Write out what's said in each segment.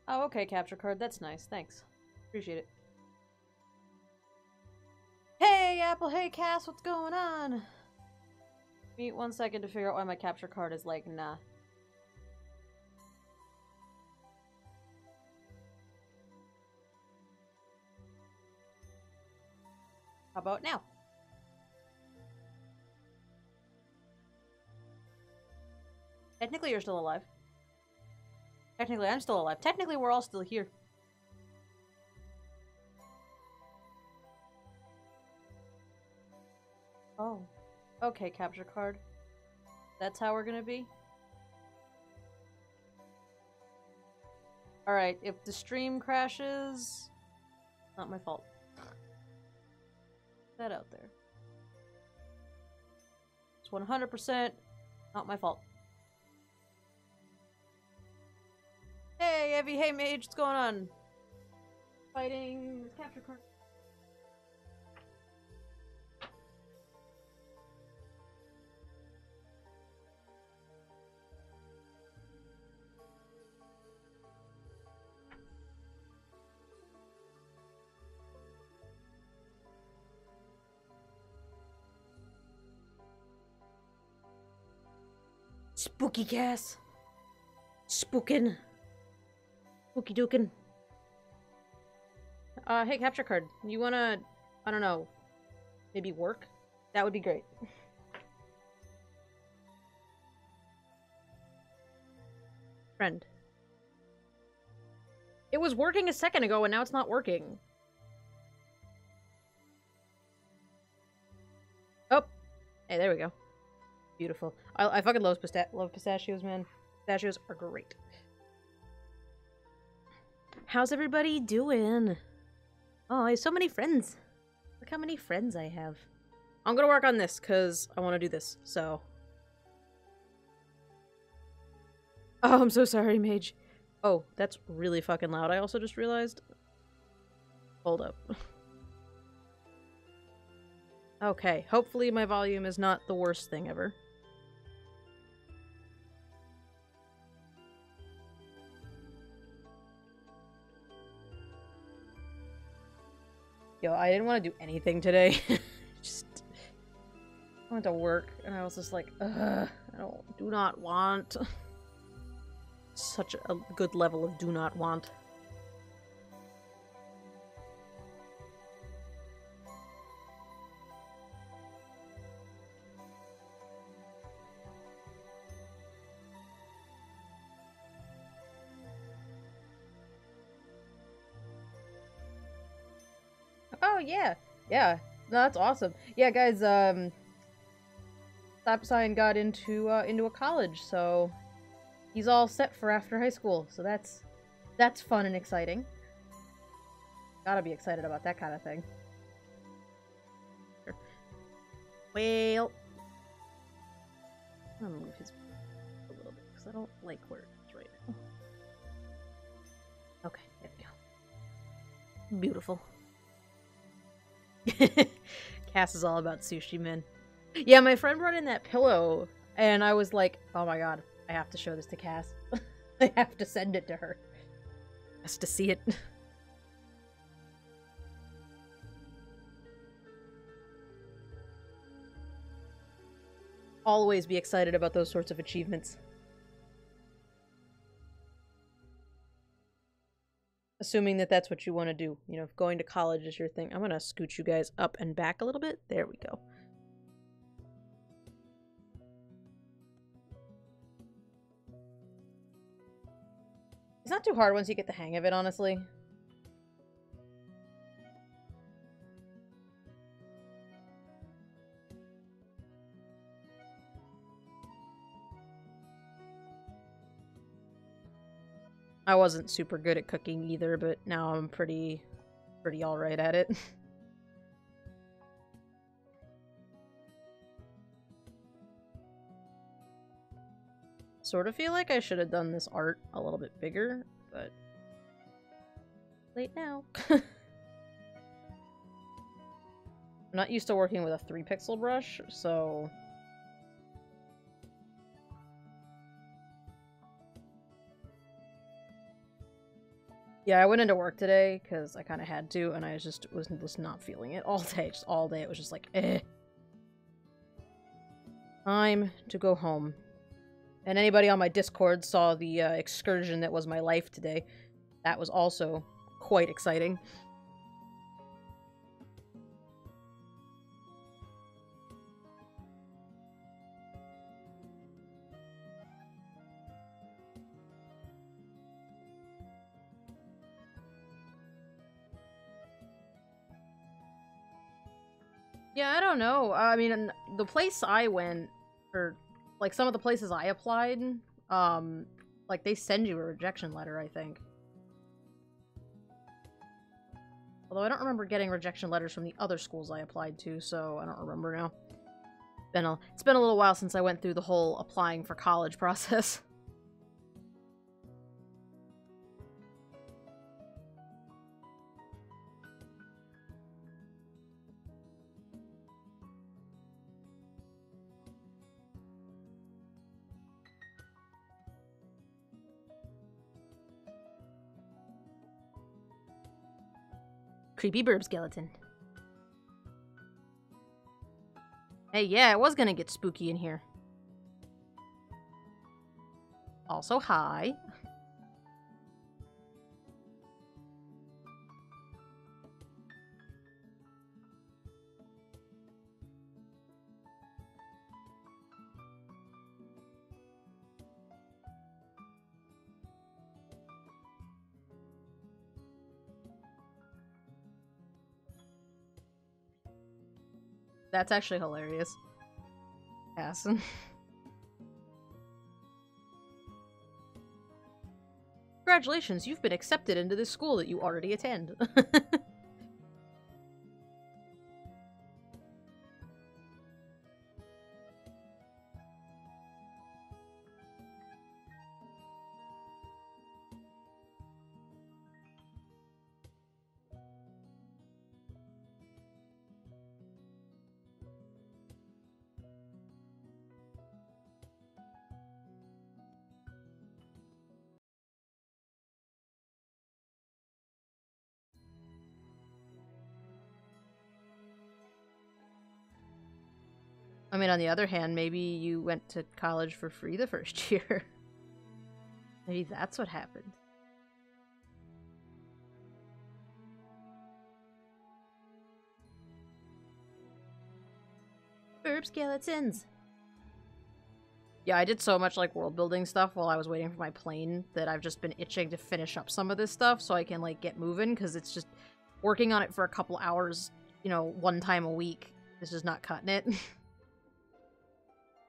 Oh, okay, capture card. That's nice. Thanks. Appreciate it. Hey, Apple. Hey, Cass. What's going on? Give me 1 second to figure out why my capture card is like, nah. How about now? Technically, you're still alive. Technically, I'm still alive. Technically, we're all still here. Oh. Okay, capture card. That's how we're gonna be? Alright, if the stream crashes... Not my fault. Put that out there. It's 100% not my fault. Hey, Evie, hey, Mage, what's going on? Fighting capture card. Spooky Cass. Spookin'. Spooky dookin'. Hey, capture card. You wanna, I don't know, maybe work? That would be great. Friend. It was working a second ago and now it's not working. Oh. Hey, there we go. Beautiful. I fucking love pistachios, man. Pistachios are great. How's everybody doing? Oh, I have so many friends. Look how many friends I have. I'm gonna work on this, because I want to do this, so... Oh, I'm so sorry, Mage. Oh, that's really fucking loud, I also just realized. Hold up. Okay, hopefully my volume is not the worst thing ever. Yo, I didn't want to do anything today. Just... I went to work, and I was just like, ugh, do not want. Such a good level of do not want. Oh, yeah. Yeah. No, that's awesome. Yeah, guys, Stop Sign got into a college, so he's all set for after high school. So that's fun and exciting. Gotta be excited about that kind of thing. Well, I'm gonna move his a little bit because I don't like where it's right now. Okay, there we go. Beautiful. Cass is all about sushi, man. Yeah, my friend brought in that pillow, and I was like, oh my god, I have to show this to Cass. I have to send it to her. Has to see it. Always be excited about those sorts of achievements. Assuming that that's what you want to do. You know, if going to college is your thing. I'm gonna scoot you guys up and back a little bit. There we go. It's not too hard once you get the hang of it, honestly. I wasn't super good at cooking either, but now I'm pretty alright at it. Sort of feel like I should have done this art a little bit bigger, but late now. I'm not used to working with a 3-pixel brush, so... Yeah, I went into work today because I kind of had to, and I just was not feeling it all day. Just all day, it was just like, eh. Time to go home. And anybody on my Discord saw the excursion that was my life today. That was also quite exciting. Yeah, I don't know. I mean, the place I went, or like some of the places I applied, like they send you a rejection letter, I think. Although I don't remember getting rejection letters from the other schools I applied to, so I don't remember now. It's been a little while since I went through the whole applying for college process. Creepy burb skeleton. Hey, yeah, it was gonna get spooky in here. Also, hi. That's actually hilarious. Yes. Congratulations, you've been accepted into this school that you already attend. I mean, on the other hand, maybe you went to college for free the first year. Maybe that's what happened. Burb skeletons! Yeah, I did so much, like, world building stuff while I was waiting for my plane that I've just been itching to finish up some of this stuff so I can, like, get moving, because it's just working on it for a couple hours, you know, one time a week is just not cutting it.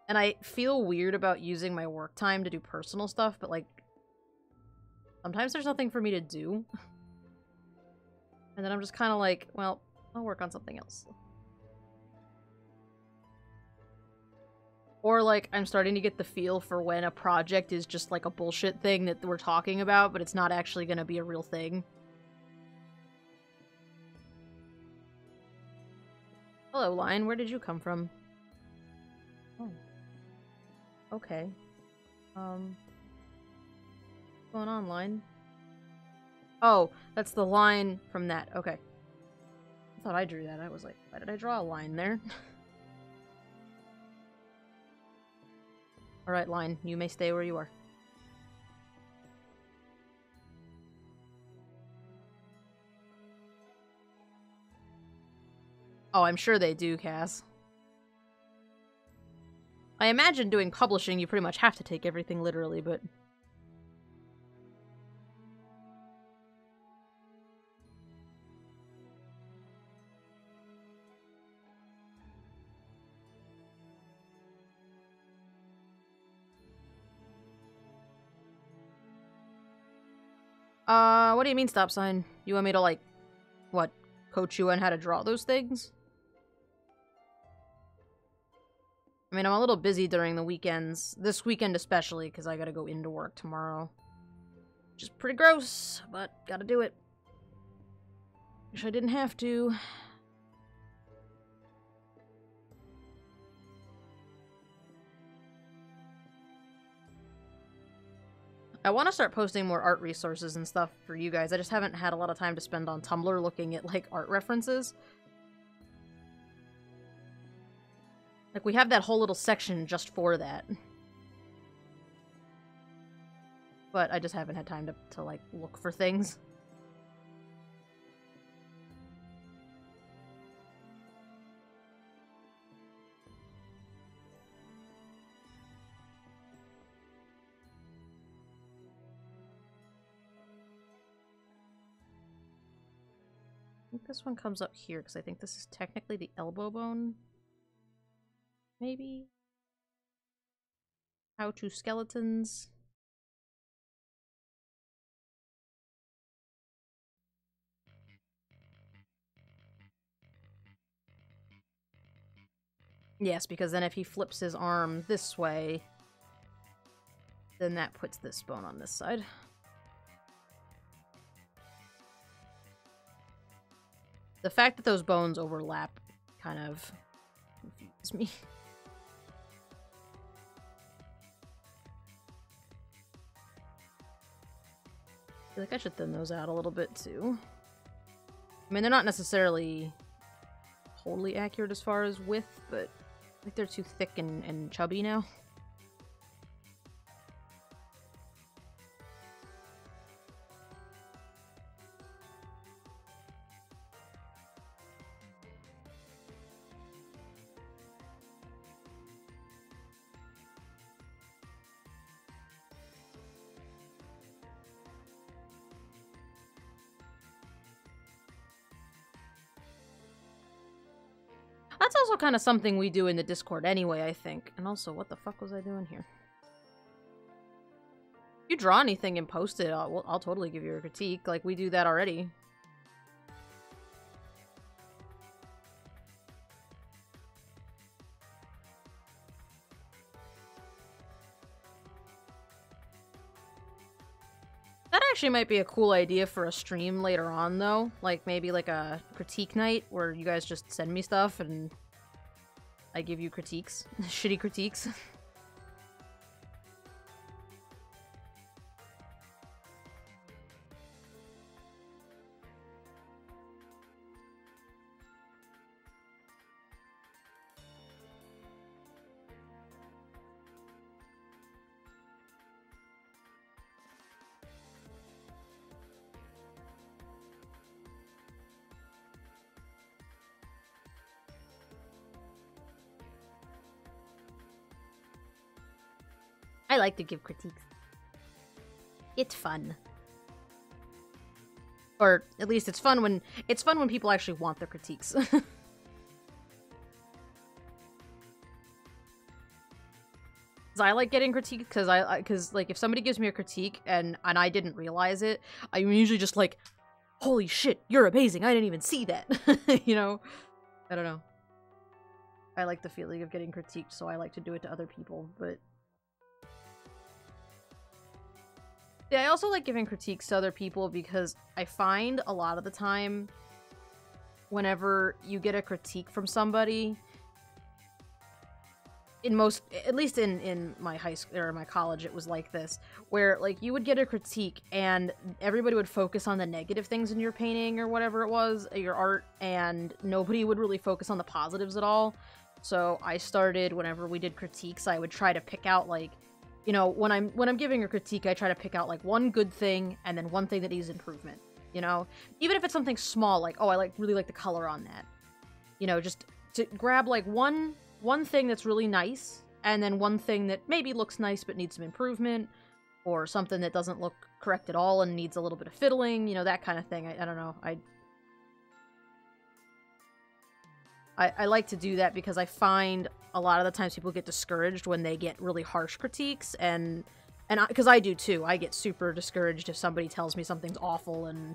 And I feel weird about using my work time to do personal stuff, but, like, sometimes there's nothing for me to do. And then I'm just kind of like, well, I'll work on something else. Or, like, I'm starting to get the feel for when a project is just, like, a bullshit thing that we're talking about, but it's not actually gonna be a real thing. Hello, Lion. Where did you come from? Oh. Okay. What's going on, Line? Oh, that's the line from that. Okay. I thought I drew that. I was like, why did I draw a line there? Alright, Line. You may stay where you are. Oh, I'm sure they do, Cass. I imagine doing publishing, you pretty much have to take everything literally, but... what do you mean stop sign? You want me to, like, what, coach you on how to draw those things? I mean, I'm a little busy during the weekends. This weekend especially, because I gotta go into work tomorrow. Which is pretty gross, but gotta do it. Wish I didn't have to. I want to start posting more art resources and stuff for you guys. I just haven't had a lot of time to spend on Tumblr looking at, like, art references. Like, we have that whole little section just for that. But I just haven't had time to like, look for things. I think this one comes up here, because I think this is technically the elbow bone. Maybe? How to skeletons. Yes, because then if he flips his arm this way, then that puts this bone on this side. The fact that those bones overlap kind of confuses me. I feel like I should thin those out a little bit too. I mean, they're not necessarily totally accurate as far as width, but I think they're too thick and chubby now. That's also kind of something we do in the Discord anyway, I think. And also, what the fuck was I doing here? If you draw anything and post it, I'll totally give you a critique. Like, we do that already. That actually might be a cool idea for a stream later on, though. Like, maybe like a critique night where you guys just send me stuff and I give you critiques. Shitty critiques. I like to give critiques. It's fun. Or at least it's fun when people actually want the critiques. 'Cause I like getting critiques because like if somebody gives me a critique and I didn't realize it, I'm usually just like, holy shit, you're amazing. I didn't even see that. You know? I don't know. I like the feeling of getting critiqued, so I like to do it to other people, but yeah, I also like giving critiques to other people because I find a lot of the time whenever you get a critique from somebody, at least in my high school or my college, it was like this, where like you would get a critique and everybody would focus on the negative things in your painting or whatever it was, your art, and nobody would really focus on the positives at all. So I started, whenever we did critiques, I would try to pick out like, you know, when I'm giving a critique, I try to pick out like one good thing and then one thing that needs improvement. You know, even if it's something small, like, oh, I really like the color on that. You know, just to grab like one thing that's really nice, and then one thing that maybe looks nice but needs some improvement, or something that doesn't look correct at all and needs a little bit of fiddling. You know, that kind of thing. I don't know. I like to do that because I find a lot of the times people get discouraged when they get really harsh critiques, and because I do too. I get super discouraged if somebody tells me something's awful, and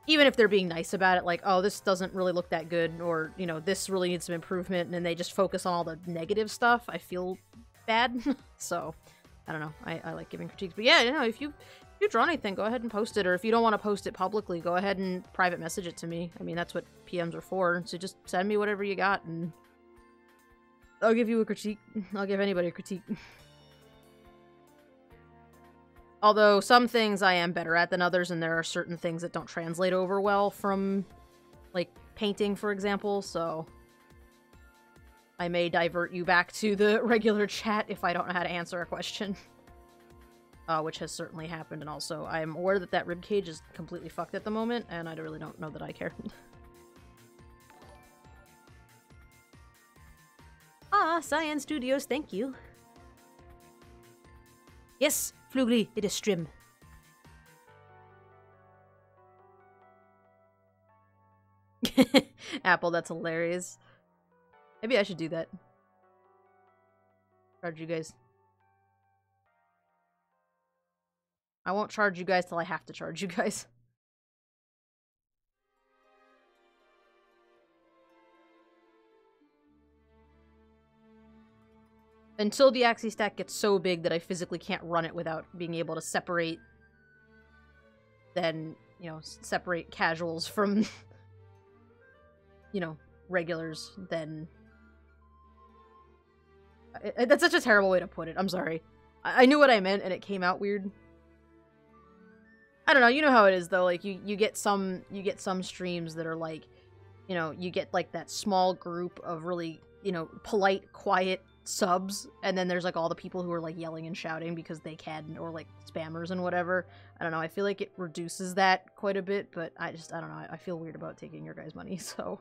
even if they're being nice about it, like, oh, this doesn't really look that good, or, you know, this really needs some improvement, and then they just focus on all the negative stuff, I feel bad. So, I don't know. I like giving critiques. But yeah, you know, if you draw anything, go ahead and post it. Or if you don't want to post it publicly, go ahead and private message it to me. I mean, that's what PMs are for. So just send me whatever you got, and I'll give you a critique. I'll give anybody a critique. Although some things I am better at than others, and there are certain things that don't translate over well from, like, painting, for example, so I may divert you back to the regular chat if I don't know how to answer a question. Which has certainly happened, and also I'm aware that that ribcage is completely fucked at the moment, and I really don't know that I care. Cyan Studios, thank you. Yes, Flugly, it is Strim. Apple, that's hilarious. Maybe I should do that. Charge you guys. I won't charge you guys till I have to charge you guys. Until the Axie stack gets so big that I physically can't run it without being able to separate, then, you know, separate casuals from, you know, regulars, then... That's such a terrible way to put it, I'm sorry. I knew what I meant and it came out weird. I don't know, you know how it is though, like, you get some streams that are like, you know, you get like that small group of really, you know, polite, quiet subs, and then there's like all the people who are like yelling and shouting because they can, or like spammers and whatever. I don't know, I feel like it reduces that quite a bit, but I don't know, I feel weird about taking your guys' money, so...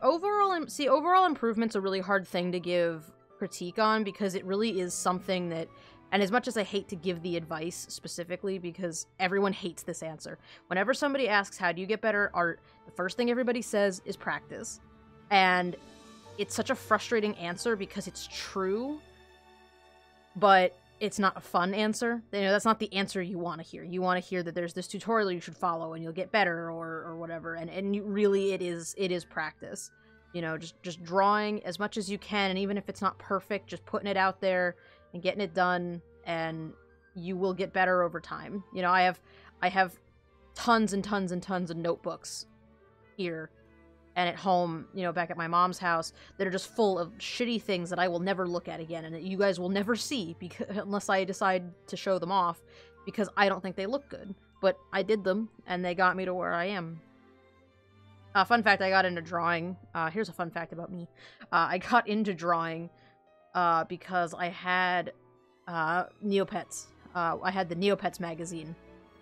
Overall improvement's a really hard thing to give critique on, because it really is something that, and as much as I hate to give the advice specifically, because everyone hates this answer. Whenever somebody asks, how do you get better art, the first thing everybody says is practice. And it's such a frustrating answer because it's true, but it's not a fun answer. You know, that's not the answer you want to hear. You want to hear that there's this tutorial you should follow and you'll get better, or whatever. And really, it is practice. You know, just drawing as much as you can, and even if it's not perfect, just putting it out there and getting it done, and you will get better over time. You know, I have tons and tons and tons of notebooks here and at home, you know, back at my mom's house, that are just full of shitty things that I will never look at again, and that you guys will never see, because unless I decide to show them off, because I don't think they look good. But I did them, and they got me to where I am. Fun fact, I got into drawing. Here's a fun fact about me. I got into drawing because I had Neopets. I had the Neopets magazine,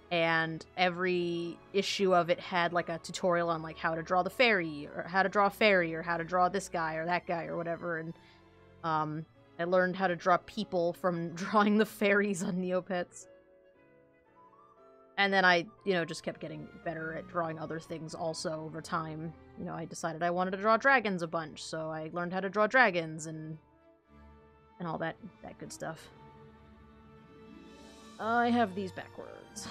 and every issue of it had like a tutorial on like how to draw the fairy, or how to draw a fairy, or how to draw this guy or that guy or whatever. And I learned how to draw people from drawing the fairies on Neopets. And then I, you know, just kept getting better at drawing other things also over time. You know, I decided I wanted to draw dragons a bunch, so I learned how to draw dragons and all that good stuff. I have these backwards.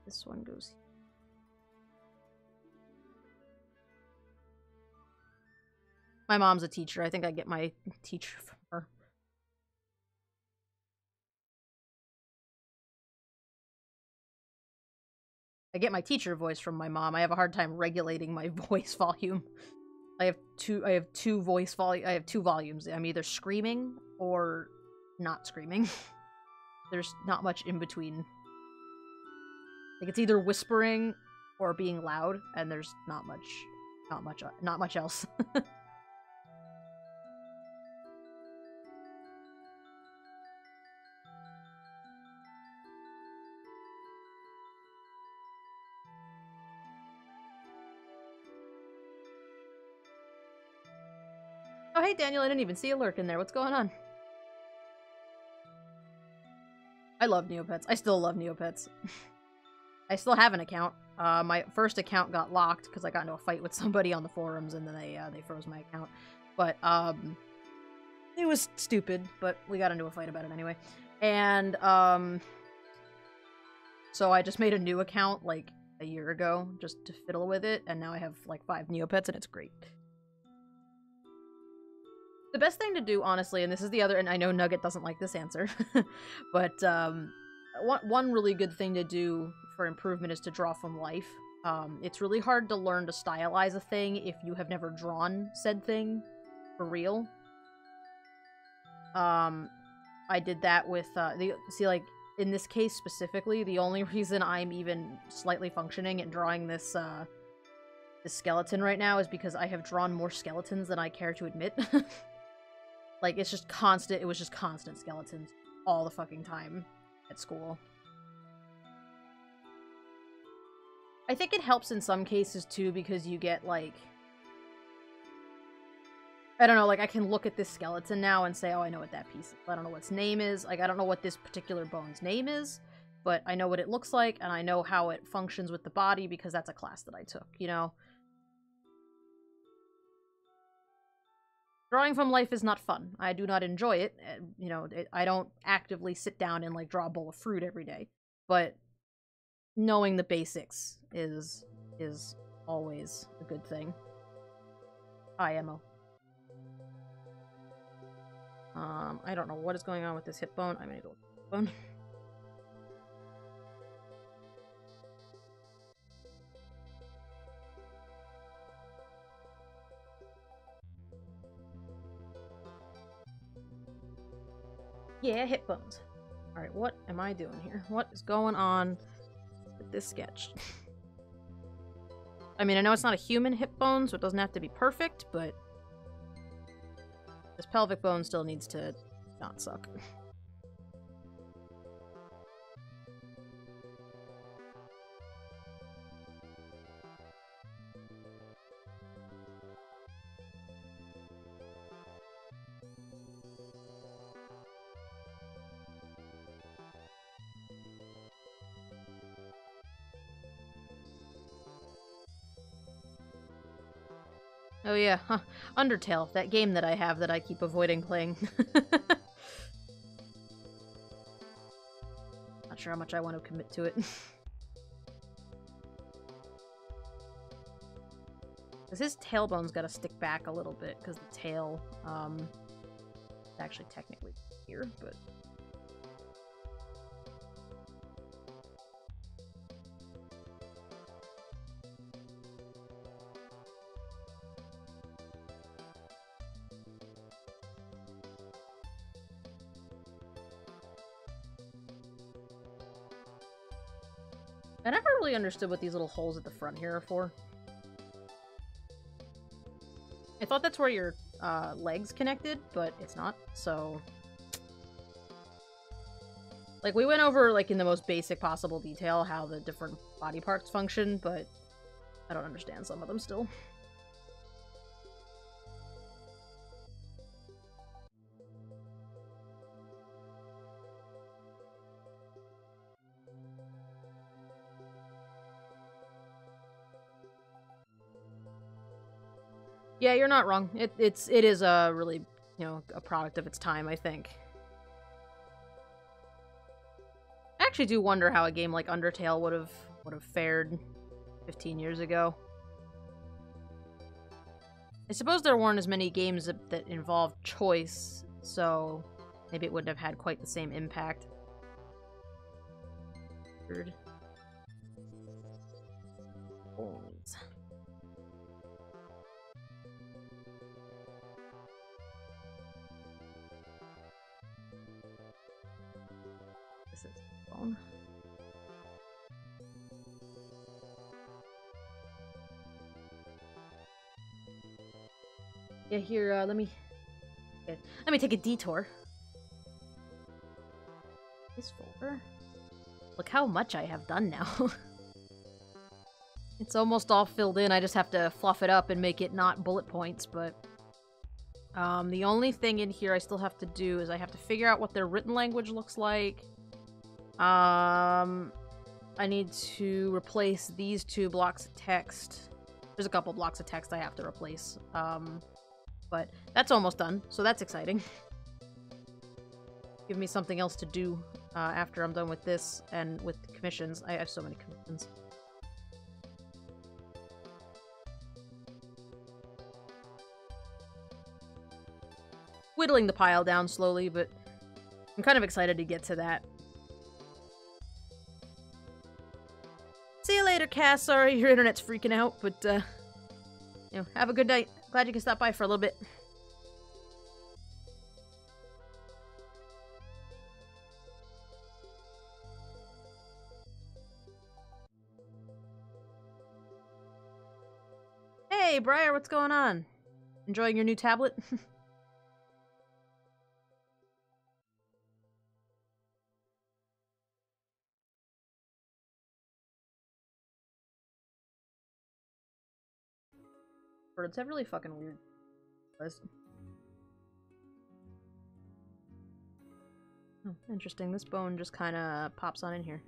This one goes here. My mom's a teacher. I think I get my teacher from her. I get my teacher voice from my mom. I have a hard time regulating my voice volume. I have two volumes. I'm either screaming or not screaming. There's not much in between. Like, it's either whispering or being loud, and there's not much else. Oh, hey, Daniel, I didn't even see a lurk in there. What's going on? I love Neopets. I still love Neopets. I still have an account. My first account got locked because I got into a fight with somebody on the forums, and then they froze my account. But, it was stupid, but we got into a fight about it anyway. And, so I just made a new account, like, a year ago, just to fiddle with it, and now I have, like, 5 Neopets, and it's great. The best thing to do, honestly, and this is the other, and I know Nugget doesn't like this answer, but one really good thing to do for improvement is to draw from life. It's really hard to learn to stylize a thing if you have never drawn said thing for real. I did that with, like, in this case specifically, the only reason I'm even slightly functioning and drawing this, this skeleton right now is because I have drawn more skeletons than I care to admit. Like, it's just constant, it was just constant skeletons all the fucking time at school. I think it helps in some cases, too, because you get, like... I don't know, like, I can look at this skeleton now and say, oh, I know what that piece is. I don't know what its name is. Like, I don't know what this particular bone's name is, but I know what it looks like, and I know how it functions with the body because that's a class that I took, you know? Drawing from life is not fun. I do not enjoy it. You know, I don't actively sit down and, like, draw a bowl of fruit every day. But knowing the basics is always a good thing. Hi, Emmo. I don't know what is going on with this hip bone. I'm gonna need to look at the hip bone. Yeah, hip bones. Alright, what am I doing here? What is going on with this sketch? I mean, I know it's not a human hip bone, so it doesn't have to be perfect, but this pelvic bone still needs to not suck. Oh yeah, huh. Undertale, that game that I have that I keep avoiding playing. Not sure how much I want to commit to it. Because his tailbone's got to stick back a little bit, because the tail, is actually technically here, but... I never really understood what these little holes at the front here are for. I thought that's where your legs connected, but it's not, so... Like, we went over, like, in the most basic possible detail how the different body parts function, but I don't understand some of them still. Yeah, you're not wrong. It is a really, you know, a product of its time, I think. I actually do wonder how a game like Undertale would have fared 15 years ago. I suppose there weren't as many games that involved choice, so maybe it wouldn't have had quite the same impact. Weird. Bones. This is bone. Yeah, here, let me take a detour. This folder. Look how much I have done now. It's almost all filled in. I just have to fluff it up and make it not bullet points, but... the only thing in here I still have to do is I have to figure out what their written language looks like. I need to replace these 2 blocks of text. There's a couple blocks of text I have to replace. But that's almost done, so that's exciting. Give me something else to do after I'm done with this and with commissions. I have so many commissions. whittling the pile down slowly, but I'm kind of excited to get to that. See you later, Cass. Sorry your internet's freaking out, but, you know, have a good night. Glad you can stop by for a little bit. Hey, Briar, what's going on? Enjoying your new tablet? Birds have really fucking weird eyes. Oh, interesting. This bone just kind of pops on in here.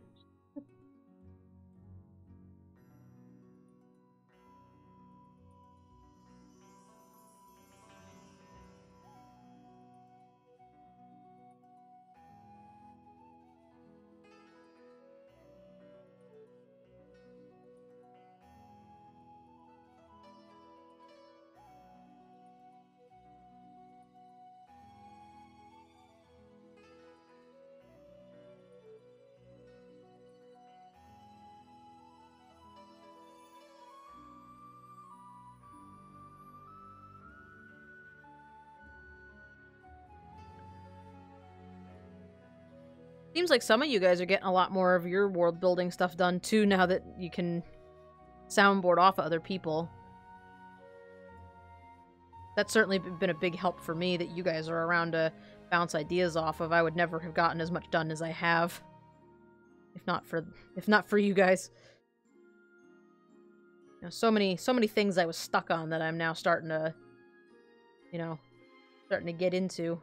Seems like some of you guys are getting a lot more of your world building stuff done too now that you can soundboard off of other people. That's certainly been a big help for me that you guys are around to bounce ideas off of. I would never have gotten as much done as I have if not for you guys. You know, so many things I was stuck on that I'm now starting to, you know, get into.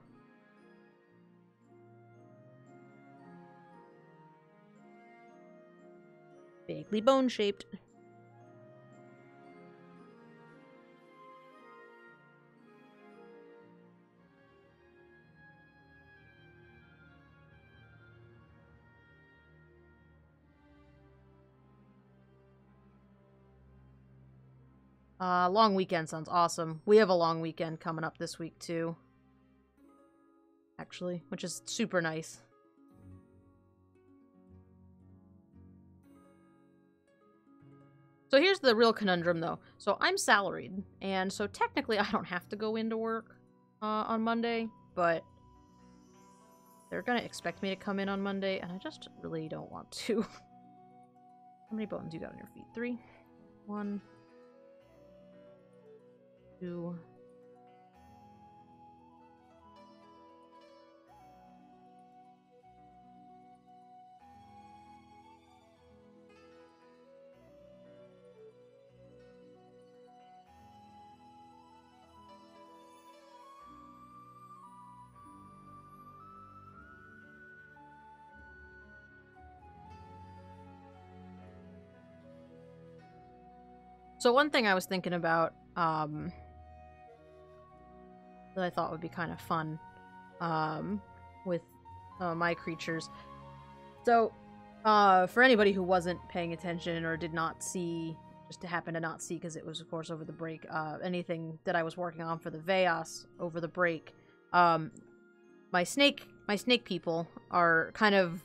Vaguely bone-shaped. Long weekend sounds awesome. We have a long weekend coming up this week, too. Actually, which is super nice. So here's the real conundrum, though. So I'm salaried, and so technically I don't have to go into work on Monday, but they're gonna expect me to come in on Monday, and I just really don't want to. How many bones you got on your feet? 3? 1, 2... So one thing I was thinking about, that I thought would be kind of fun, with my creatures. So, for anybody who wasn't paying attention or did not see, just to happen to not see because it was, of course, over the break, anything that I was working on for the Veos over the break, my snake people are kind of,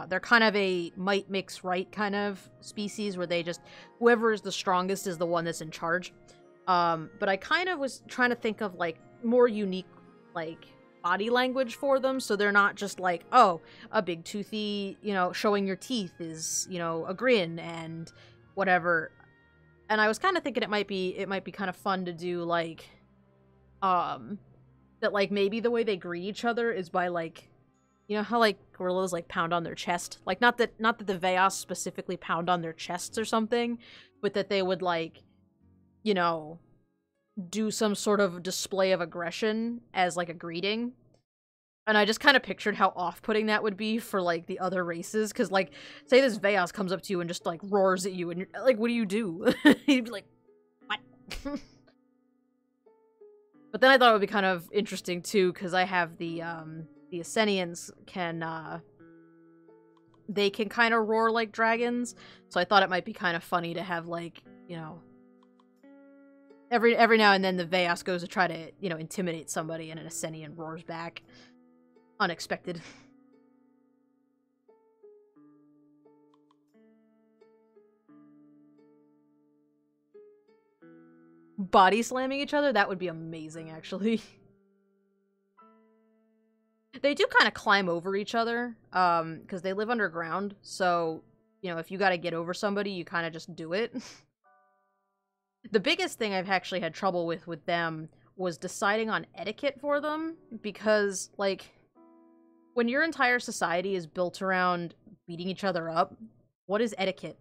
they're kind of a might makes right kind of species where they just, whoever is the strongest is the one that's in charge. But I kind of was trying to think of, like, more unique, like, body language for them, so they're not just like, oh, a big toothy, you know, showing your teeth is, you know, a grin and whatever. And I was kind of thinking it might be kind of fun to do, like, that, like, maybe the way they greet each other is by, like, you know how, like, gorillas, like, pound on their chest? Like, not that the Veos specifically pound on their chests or something, but that they would, like, you know, do some sort of display of aggression as, like, a greeting. And I just kind of pictured how off-putting that would be for, like, the other races. Because, like, say this Veos comes up to you and just, like, roars at you, and you're like, what do you do? You'd be like, what? But then I thought it would be kind of interesting, too, because I have the Ascenians can, they can kind of roar like dragons. So I thought it might be kind of funny to have, like, you know, every now and then the Veos goes to try to, you know, intimidate somebody, and an Ascenian roars back. Unexpected. Body slamming each other? That would be amazing, actually. They do kind of climb over each other, because they live underground, so, you know, if you gotta get over somebody, you kind of just do it. The biggest thing I've actually had trouble with them was deciding on etiquette for them, because, like, when your entire society is built around beating each other up, what is etiquette?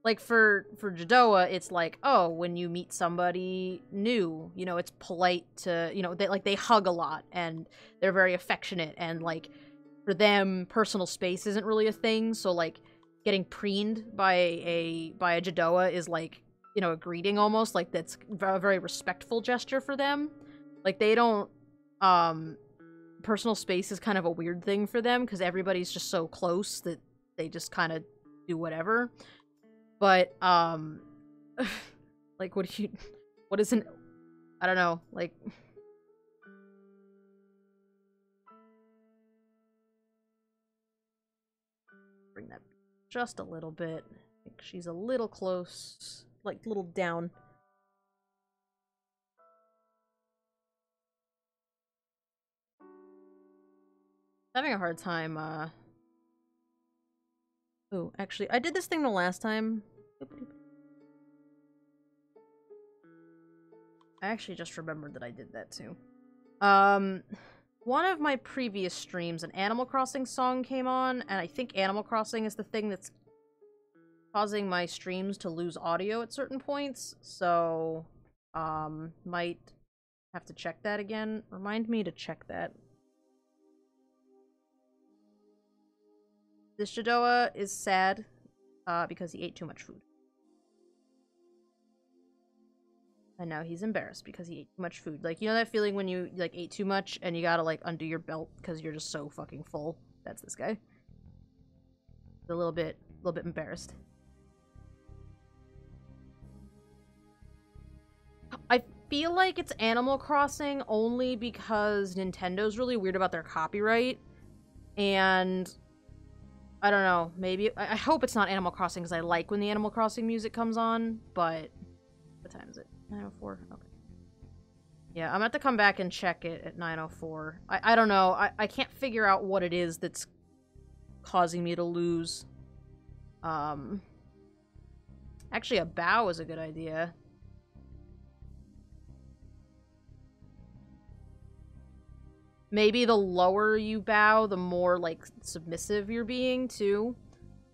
Like, for Jedoa, it's like, oh, when you meet somebody new, you know, it's polite to, you know, they hug a lot, and they're very affectionate, and, like, for them, personal space isn't really a thing, so, like, getting preened by a Jedoa is, like, you know, a greeting almost, like, that's a very respectful gesture for them. Like, they don't, personal space is kind of a weird thing for them, because everybody's just so close that they just kind of do whatever. But, like, what isn't, I don't know, like... Bring that just a little bit. I think she's a little close, like, a little down. Having a hard time, Oh, actually, I did this thing the last time. I actually just remembered that I did that too. One of my previous streams, an Animal Crossing song came on, and I think Animal Crossing is the thing that's causing my streams to lose audio at certain points, so, might have to check that again. Remind me to check that. This Jedoa is sad, because he ate too much food. And now he's embarrassed because he ate too much food. Like, you know that feeling when you, like, ate too much and you gotta, like, undo your belt because you're just so fucking full? That's this guy. He's a little bit embarrassed. I feel like it's Animal Crossing only because Nintendo's really weird about their copyright. And... I don't know, maybe... I hope it's not Animal Crossing, because I like when the Animal Crossing music comes on, but... What time is it? 9:04? Okay. Yeah, I'm gonna have to come back and check it at 9:04. I don't know, I can't figure out what it is that's causing me to lose. Actually, a bow is a good idea. Maybe the lower you bow, the more, like, submissive you're being, too.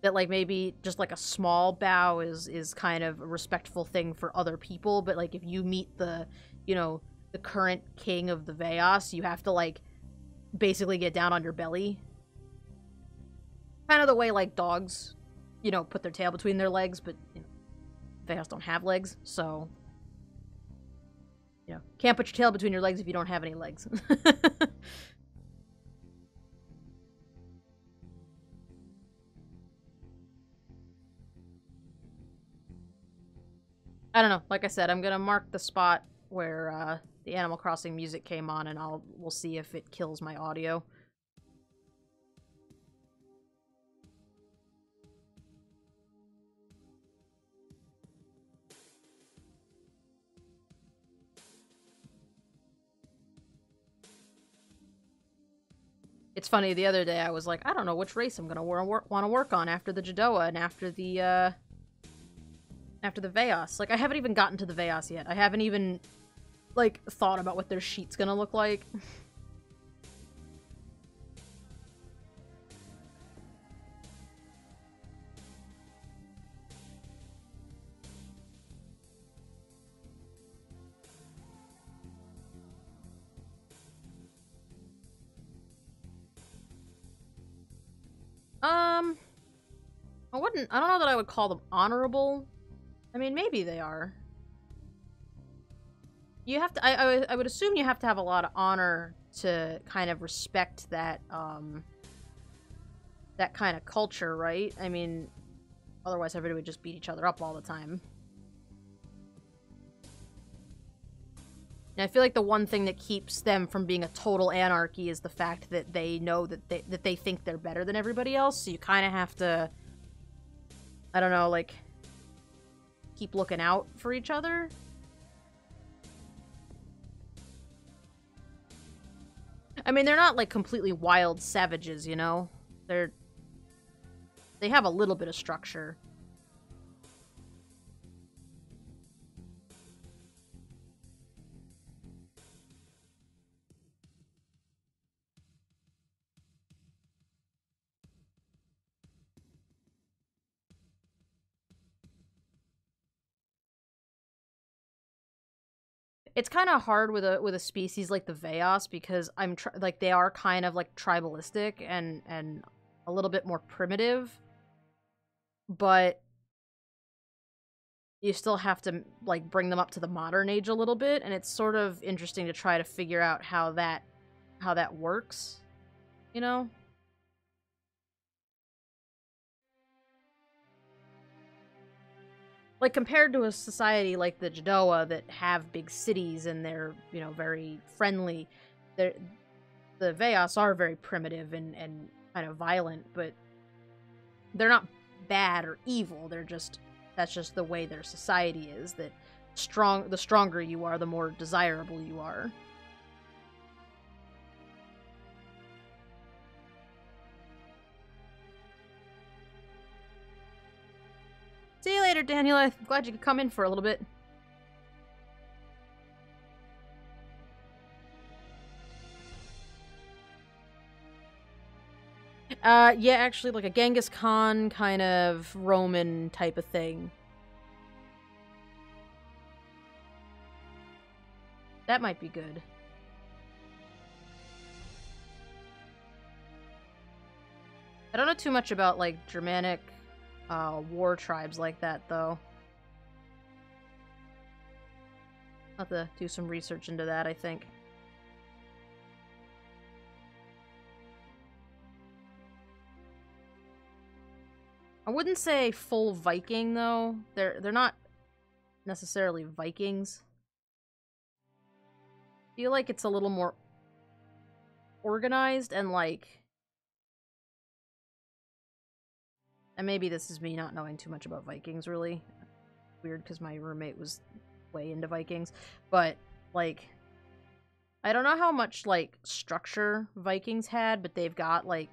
That, like, maybe just, like, a small bow is kind of a respectful thing for other people, but, like, if you meet the, you know, the current king of the Veos, you have to, like, basically get down on your belly. Kind of the way, like, dogs, you know, put their tail between their legs, but, you know, Veos don't have legs, so... You know, can't put your tail between your legs if you don't have any legs. I don't know. Like I said, I'm gonna mark the spot where the Animal Crossing music came on, and we'll see if it kills my audio. It's funny, the other day I was like, I don't know which race I'm gonna want to work on after the Jedoa and after the Veos. Like, I haven't even gotten to the Veos yet. I haven't even, like, thought about what their sheet's gonna look like. I don't know that I would call them honorable. I mean, maybe they are. You have to, I would assume you have to have a lot of honor to kind of respect that, that kind of culture, right? I mean, otherwise everybody would just beat each other up all the time. And I feel like the one thing that keeps them from being a total anarchy is the fact that they know that they think they're better than everybody else. So you kind of have to, I don't know, like, keep looking out for each other. I mean, they're not like completely wild savages, you know? They have a little bit of structure. It's kind of hard with a species like the Veos because like they are kind of like tribalistic and a little bit more primitive, but you still have to like bring them up to the modern age a little bit, and it's sort of interesting to try to figure out how that works, you know? Like, compared to a society like the Jedoa that have big cities and they're, you know, very friendly, the Veos are very primitive and kind of violent, but they're not bad or evil. That's just the way their society is, that the stronger you are, the more desirable you are. See you later, Daniel. I'm glad you could come in for a little bit. Yeah, actually, like a Genghis Khan kind of Roman type of thing. That might be good. I don't know too much about, like, Germanic war tribes like that, though. I'll have to do some research into that, I think. I wouldn't say full Viking, though. They're not necessarily Vikings. I feel like it's a little more organized and, like... And maybe this is me not knowing too much about Vikings, really. Weird, because my roommate was way into Vikings. But, like... I don't know how much, like, structure Vikings had, but they've got, like,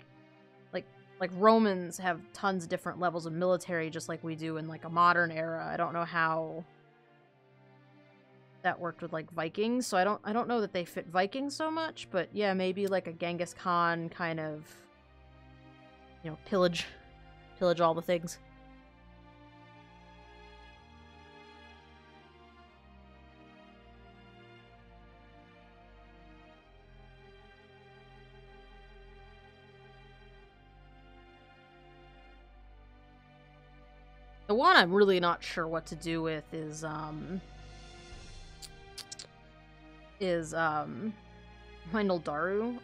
Romans have tons of different levels of military, just like we do in, like, a modern era. I don't know how that worked with, like, Vikings, so I don't know that they fit Vikings so much, but yeah, maybe, like, a Genghis Khan kind of, you know, pillage all the things. The one I'm really not sure what to do with is my Noldaru.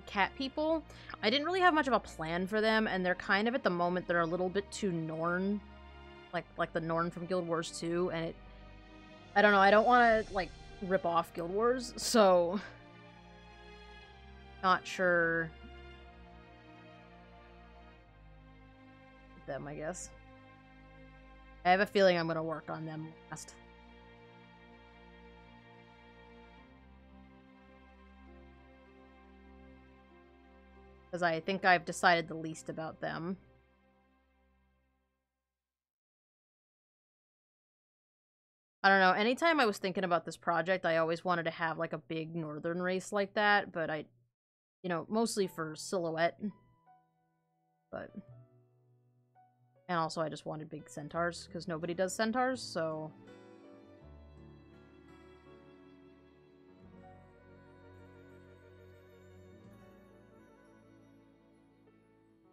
Cat people. I didn't really have much of a plan for them, and they're kind of, at the moment, they're a little bit too Norn. Like the Norn from Guild Wars 2, and I don't know, I don't want to, like, rip off Guild Wars, so... Not sure... them, I guess. I have a feeling I'm gonna work on them last. Because I think I've decided the least about them. I don't know, anytime I was thinking about this project, I always wanted to have, like, a big northern race like that, but you know, mostly for silhouette. But... And also I just wanted big centaurs, because nobody does centaurs, so...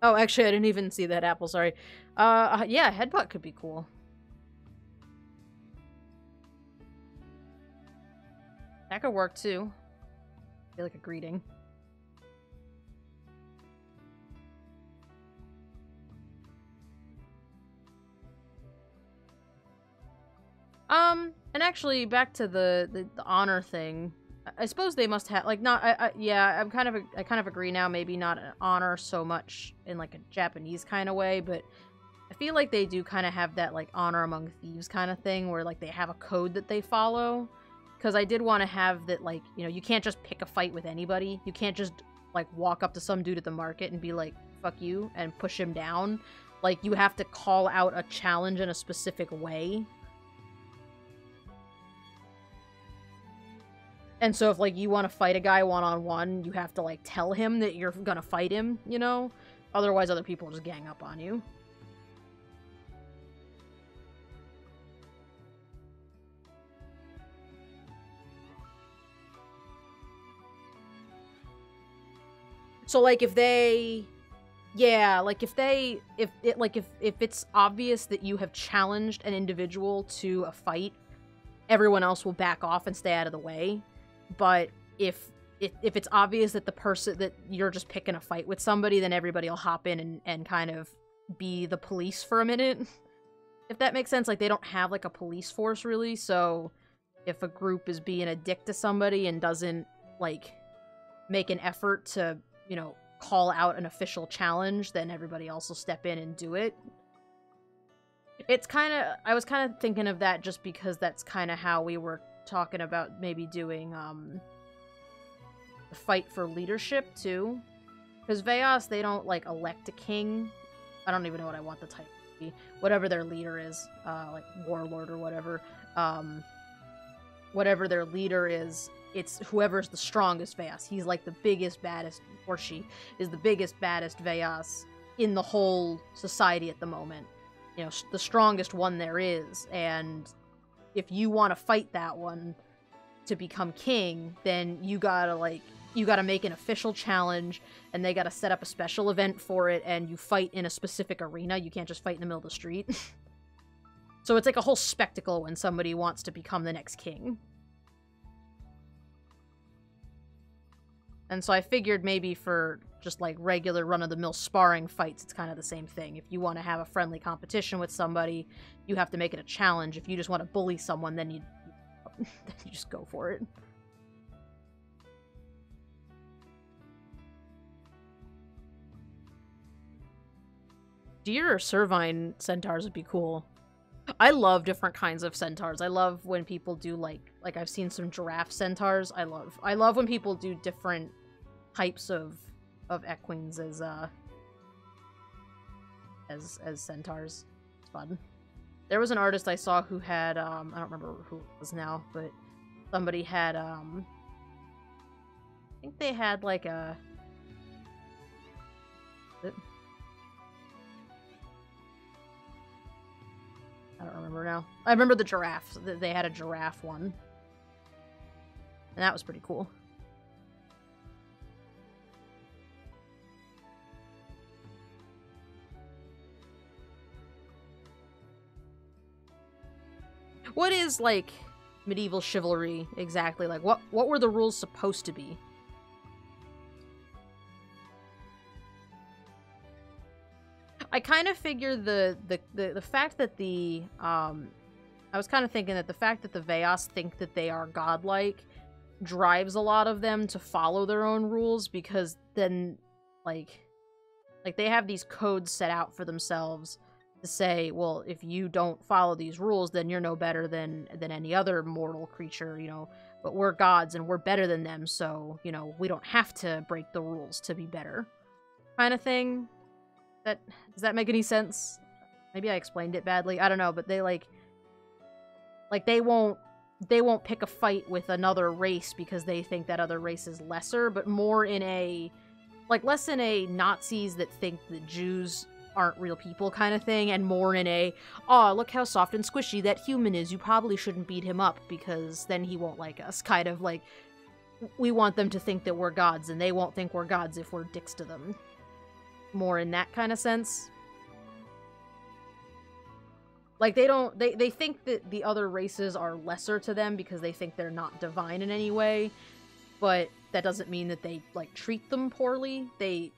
Oh, actually, I didn't even see that apple, sorry. Yeah, headbutt could be cool. That could work, too. I feel like a greeting. And actually, back to the honor thing. I suppose they must have, like, not, yeah, I kind of agree now, maybe not an honor so much in, like, a Japanese kind of way, but I feel like they do kind of have that, like, honor among thieves kind of thing, where, like, they have a code that they follow, because I did want to have that, like, you know, you can't just pick a fight with anybody, you can't just, like, walk up to some dude at the market and be like, fuck you, and push him down. Like, you have to call out a challenge in a specific way. And so if, like, you want to fight a guy one-on-one, you have to, like, tell him that you're gonna fight him, you know? Otherwise, other people just gang up on you. So, like, if they... Yeah, like, if it's obvious that you have challenged an individual to a fight, everyone else will back off and stay out of the way. But if it's obvious that the person that you're just picking a fight with somebody, then everybody will hop in and kind of be the police for a minute. If that makes sense, like, they don't have, like, a police force, really, so if a group is being a dick to somebody and doesn't, like, make an effort to, you know, call out an official challenge, then everybody else will step in and do it. It's kind of... I was kind of thinking of that just because that's kind of how we were talking about maybe doing, the fight for leadership, too. Because Veos, they don't, like, elect a king. I don't even know what I want the type to be. Whatever their leader is, like, warlord or whatever. Whatever their leader is, it's whoever's the strongest Veos. He's, like, the biggest, baddest, or she is the biggest, baddest Veos in the whole society at the moment. You know, the strongest one there is, and if you want to fight that one to become king, then you gotta make an official challenge, and they gotta set up a special event for it, and you fight in a specific arena. You can't just fight in the middle of the street. So it's like a whole spectacle when somebody wants to become the next king. And so I figured maybe for just, like, regular run-of-the-mill sparring fights, it's kind of the same thing. If you want to have a friendly competition with somebody, you have to make it a challenge. If you just want to bully someone, then you just go for it. Deer or Servine centaurs would be cool. I love different kinds of centaurs. I love when people do, like I've seen some giraffe centaurs. I love when people do different types of equines as centaurs. It's fun. There was an artist I saw who had, I don't remember who it was now, but somebody had, I think they had, like, a... I don't remember now. I remember the giraffe. They had a giraffe one. And that was pretty cool. What is, like, medieval chivalry exactly? Like, what were the rules supposed to be? I kind of figure the fact that I was kind of thinking that the fact that the Veos think that they are godlike drives a lot of them to follow their own rules, because then, like they have these codes set out for themselves to say, well, if you don't follow these rules, then you're no better than any other mortal creature, you know, but we're gods and we're better than them, so, you know, we don't have to break the rules to be better, kind of thing. Does that make any sense? Maybe I explained it badly. I don't know, but they they won't pick a fight with another race because they think that other race is lesser, but more in a, like, less in a Nazis that think that Jews aren't real people kind of thing, and more in a, oh, look how soft and squishy that human is, you probably shouldn't beat him up because then he won't like us, kind of like, we want them to think that we're gods, and they won't think we're gods if we're dicks to them. More in that kind of sense. Like, they think that the other races are lesser to them because they think they're not divine in any way, but that doesn't mean that they, like, treat them poorly. They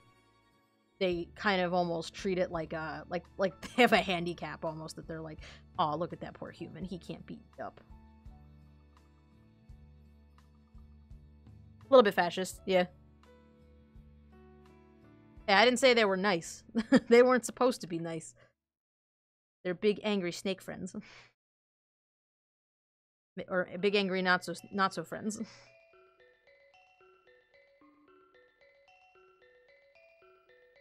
kind of almost treat it like they have a handicap almost, that they're like, Aw, look at that poor human. He can't beat up. A little bit fascist, yeah. Yeah, I didn't say they were nice. They weren't supposed to be nice. They're big, angry snake friends. Or big, angry, not so friends.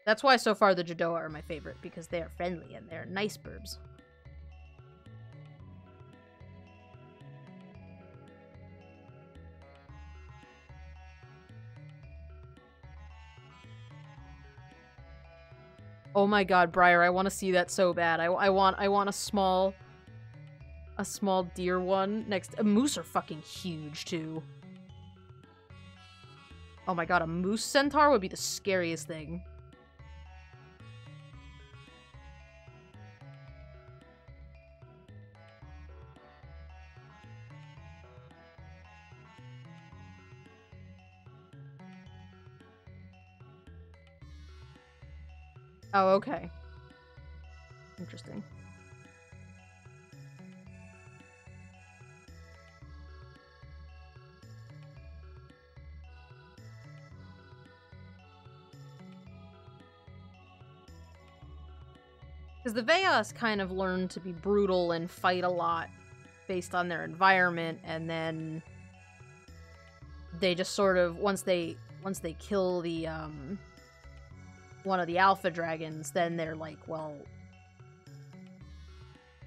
That's why so far the Jedoa are my favorite, because they are friendly and they're nice burbs. Oh my god, Briar, I want to see that so bad. I want a small deer one next. Moose are fucking huge too. Oh my god, a moose centaur would be the scariest thing. Oh, okay. Interesting. Because the Veas kind of learn to be brutal and fight a lot based on their environment, and then they just sort of, once they kill the, one of the alpha dragons, then they're like, well,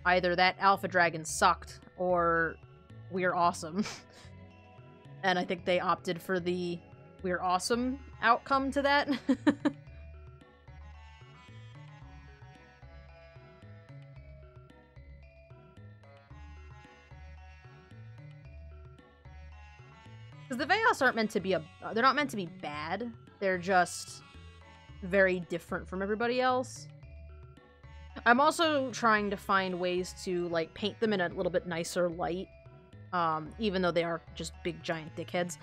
either that alpha dragon sucked, or we're awesome. And I think they opted for the we're awesome outcome to that. Because the Veos aren't meant to be they're not meant to be bad. They're just very different from everybody else. I'm also trying to find ways to, like, paint them in a little bit nicer light. Even though they are just big, giant dickheads.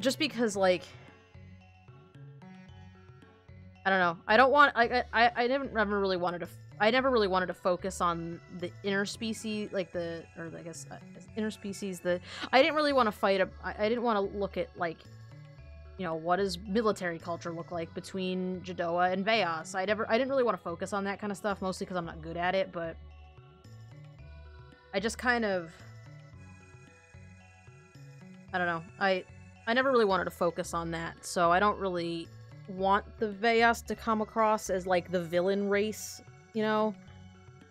Just because, like, I don't know. I don't want, I never really wanted to focus on the interspecies, like or I guess interspecies. I didn't really want to fight I didn't want to look at, like, you know, what does military culture look like between Jedoa and Veos. I didn't really want to focus on that kind of stuff, mostly because I'm not good at it, but I just kind of, I don't know. I never really wanted to focus on that, so I don't really want the Veos to come across as, like, the villain race, you know?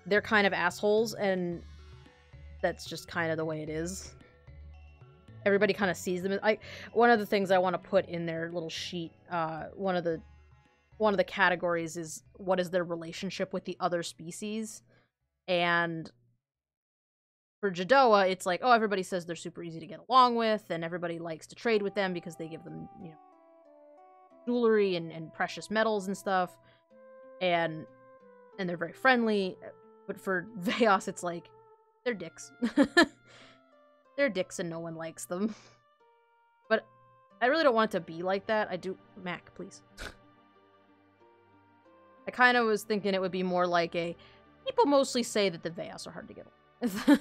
They're kind of assholes, and that's just kind of the way it is. Everybody kind of sees them as, one of the things I want to put in their little sheet, one of the categories is what is their relationship with the other species, and for Jedoa, it's like, oh, everybody says they're super easy to get along with, and everybody likes to trade with them because they give them, you know, jewelry and precious metals and stuff, and they're very friendly. But for Veos, it's like, they're dicks. They're dicks and no one likes them. But I really don't want it to be like that. I do... Mac, please. I kind of was thinking it would be more like a... People mostly say that the Veos are hard to get along with.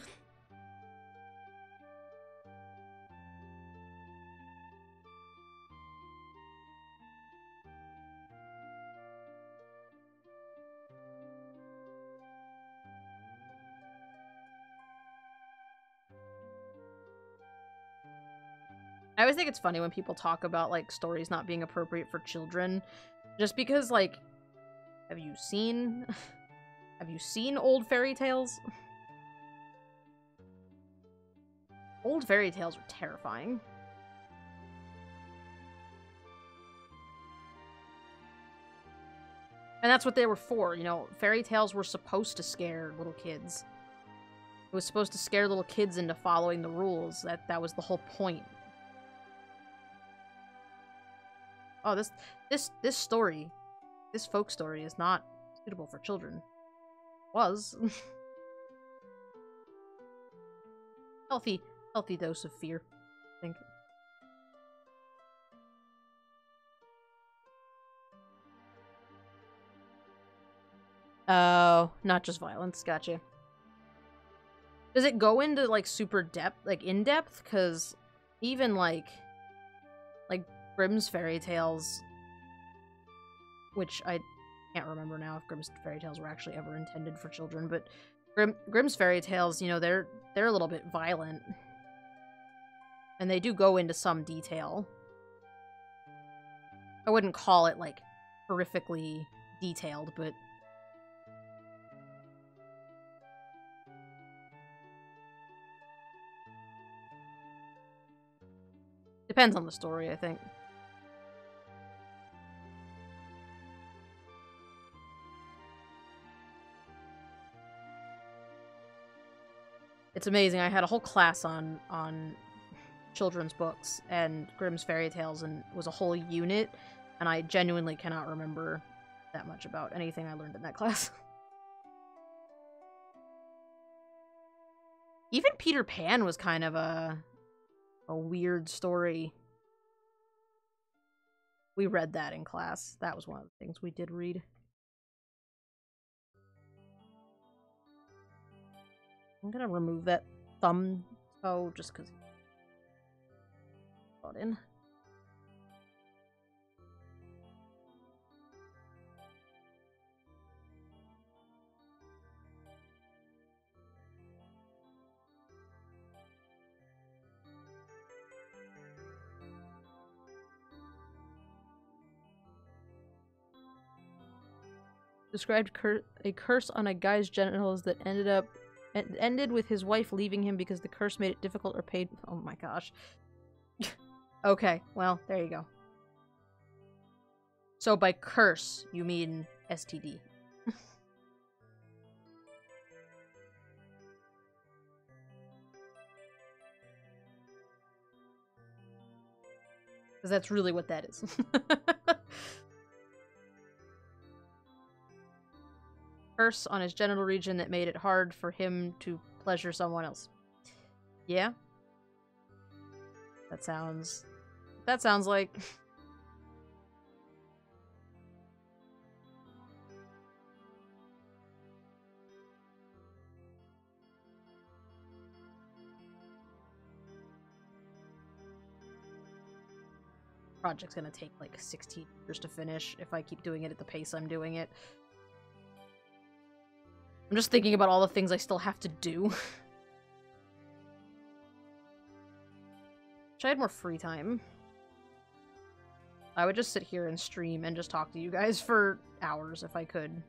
I always think it's funny when people talk about, like, stories not being appropriate for children. Just because, like, have you seen old fairy tales? Old fairy tales are terrifying. And that's what they were for, you know? Fairy tales were supposed to scare little kids. It was supposed to scare little kids into following the rules. That was the whole point. Oh, this story, this folk story is not suitable for children. Was. Healthy dose of fear, I think. Oh, Oh, not just violence. Gotcha. Does it go into, like, super depth, like, in-depth? Because even, like Grimm's fairy tales, which I can't remember now if Grimm's fairy tales were actually ever intended for children, but Grimm's fairy tales, you know, they're a little bit violent. And they do go into some detail. I wouldn't call it, like, horrifically detailed, but... Depends on the story, I think. It's amazing. I had a whole class on children's books and Grimm's fairy tales, and it was a whole unit, and I genuinely cannot remember that much about anything I learned in that class. Even Peter Pan was kind of a weird story. We read that in class. That was one of the things we did read. I'm gonna remove that thumb toe just because brought in. Described a curse on a guy's genitals that ended with his wife leaving him because the curse made it difficult or paid. Oh my gosh. Okay, well, there you go. So by curse, you mean STD. Because that's really what that is. Curse on his genital region that made it hard for him to pleasure someone else. Yeah? That sounds like... Project's gonna take like 16 years to finish if I keep doing it at the pace I'm doing it. I'm just thinking about all the things I still have to do. Wish I had more free time. I would just sit here and stream and just talk to you guys for hours if I could.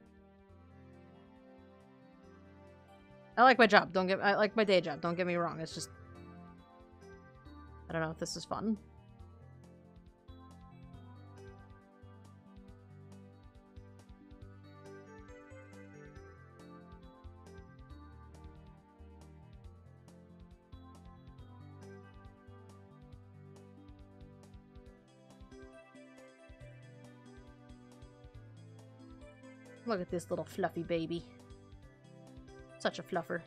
I like my job, I like my day job, don't get me wrong, it's just... I don't know if this is fun. Look at this little fluffy baby. Such a fluffer.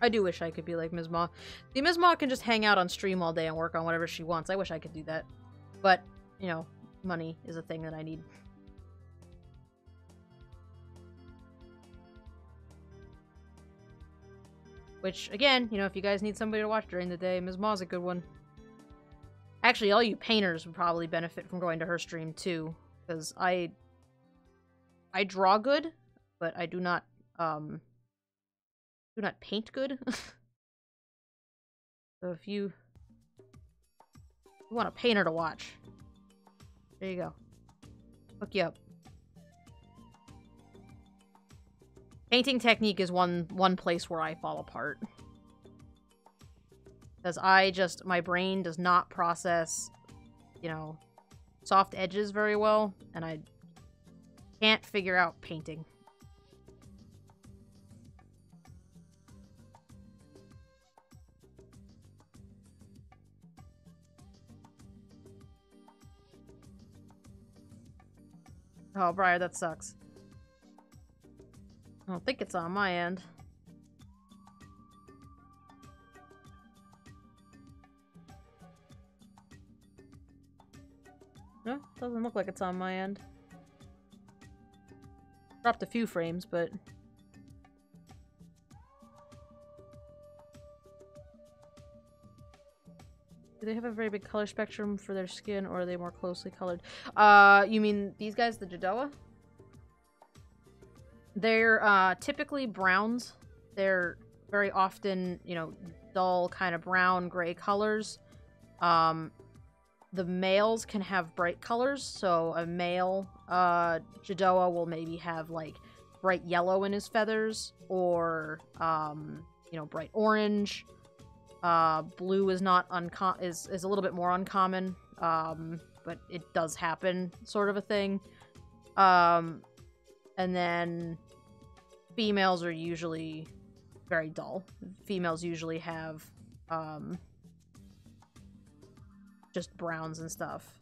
I do wish I could be like Ms. Ma. See, Ms. Ma can just hang out on stream all day and work on whatever she wants. I wish I could do that. But, you know, money is a thing that I need. Which, again, you know, if you guys need somebody to watch during the day, Ms. Ma's a good one. Actually, all you painters would probably benefit from going to her stream, too. Because I draw good, but I do not paint good. So if you want a painter to watch, there you go. Hook you up. Painting technique is one place where I fall apart. Because my brain does not process, you know, soft edges very well, and I can't figure out painting. Oh, Briar, that sucks. I don't think it's on my end. No, doesn't look like it's on my end. Dropped a few frames, but... Do they have a very big color spectrum for their skin, or are they more closely colored? You mean these guys, the Jedoa? They're, typically browns. They're very often, you know, dull kind of brown, gray colors. The males can have bright colors, so a male Jedoa will maybe have like bright yellow in his feathers, or you know, bright orange. Blue is not is a little bit more uncommon, but it does happen, sort of a thing. And then females are usually very dull. Females usually have just browns and stuff.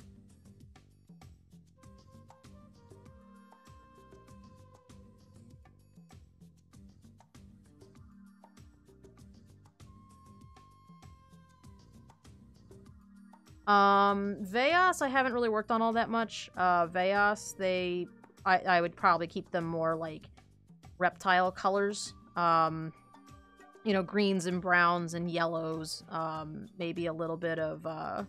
Veos, I haven't really worked on all that much. Veos, I would probably keep them more like reptile colors. You know, greens and browns and yellows. Maybe a little bit of,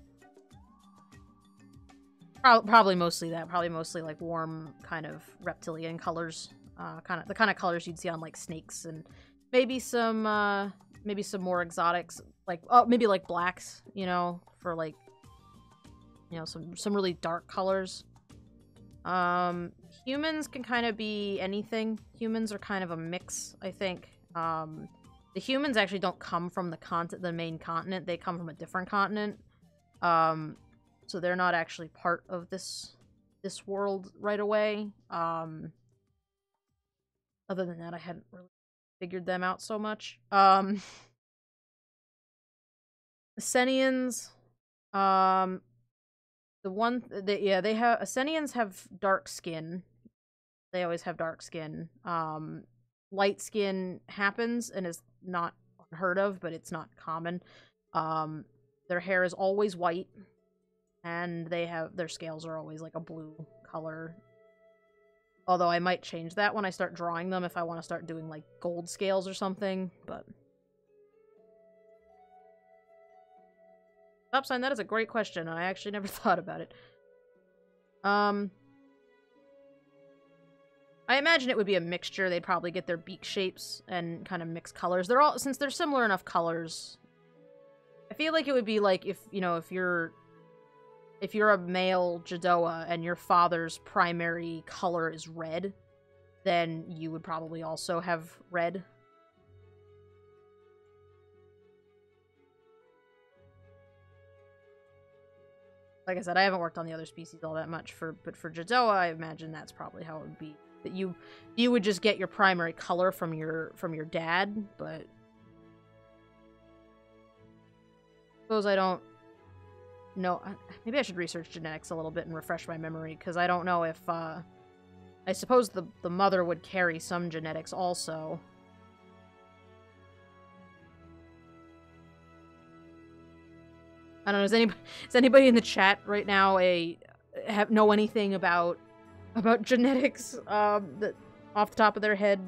probably mostly that. Probably mostly like warm kind of reptilian colors. The kind of colors you'd see on like snakes, and maybe some more exotics, like, oh, maybe like blacks, you know, for like, you know, some really dark colors. Humans can kind of be anything. Humans are kind of a mix, I think. The humans actually don't come from the main continent. They come from a different continent. So they're not actually part of this world right away. Other than that, I hadn't really figured them out so much. Asenians, Asenians have dark skin. They always have dark skin. Light skin happens and is not unheard of, but it's not common. Their hair is always white, and their scales are always like a blue color. Although I might change that when I start drawing them if I want to start doing like gold scales or something, but... Stop sign, that is a great question, and I actually never thought about it. I imagine it would be a mixture. They'd probably get their beak shapes and kind of mix colors. Since they're similar enough colors, I feel like it would be like if you're a male Jedoa and your father's primary color is red, then you would probably also have red. Like I said, I haven't worked on the other species all that much, but for Jedoa, I imagine that's probably how it would be. That you would just get your primary color from your dad, but I suppose I don't know. Maybe I should research genetics a little bit and refresh my memory, because I don't know if I suppose the mother would carry some genetics also. I don't know. Is anybody in the chat right now know anything about genetics that off the top of their head?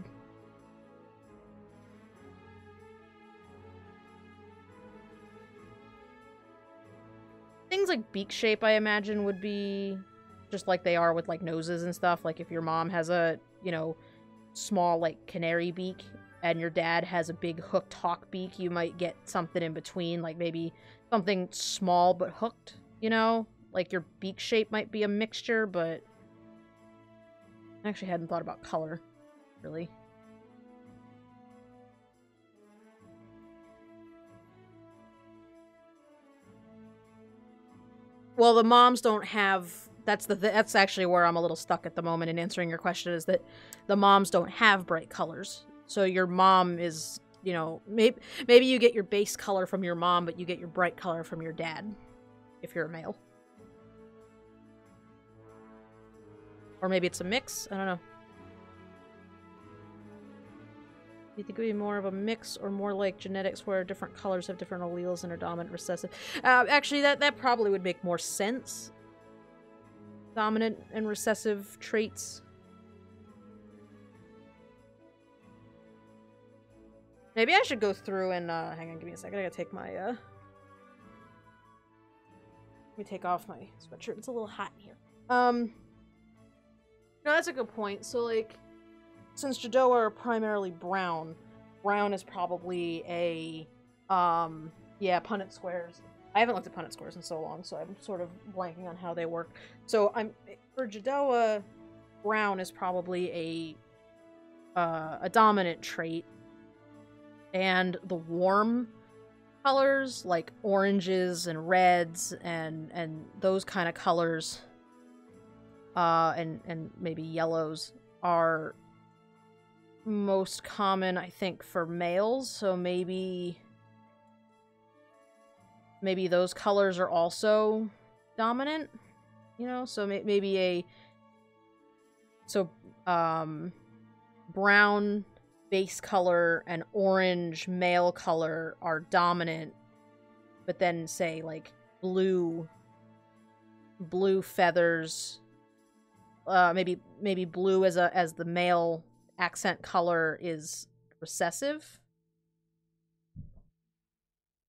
Things like beak shape, I imagine, would be just like they are with like noses and stuff. Like if your mom has a, you know, small like canary beak and your dad has a big hooked hawk beak, you might get something in between, like maybe something small but hooked, you know? Like your beak shape might be a mixture, but I actually hadn't thought about color, really. Well, the moms don't have... That's actually where I'm a little stuck at the moment in answering your question, is that the moms don't have bright colors. So your mom is, you know, maybe you get your base color from your mom, but you get your bright color from your dad, if you're a male. Or maybe it's a mix, I don't know. you think it would be more of a mix or more like genetics where different colors have different alleles and are dominant recessive? Actually, that probably would make more sense. Dominant and recessive traits. Maybe I should go through and, hang on, give me a second. I gotta take my, let me take off my sweatshirt. It's a little hot in here. No, that's a good point. So, like, since Jedoa are primarily brown, brown is probably a, yeah, Punnett squares. I haven't looked at Punnett squares in so long, so I'm sort of blanking on how they work. So, for Jedoa, brown is probably a dominant trait. And the warm colors, like oranges and reds and those kind of colors, and maybe yellows, are most common, I think, for males. So maybe those colors are also dominant, you know? So maybe brown base color and orange male color are dominant, but then say like blue feathers, maybe blue as the male accent color is recessive,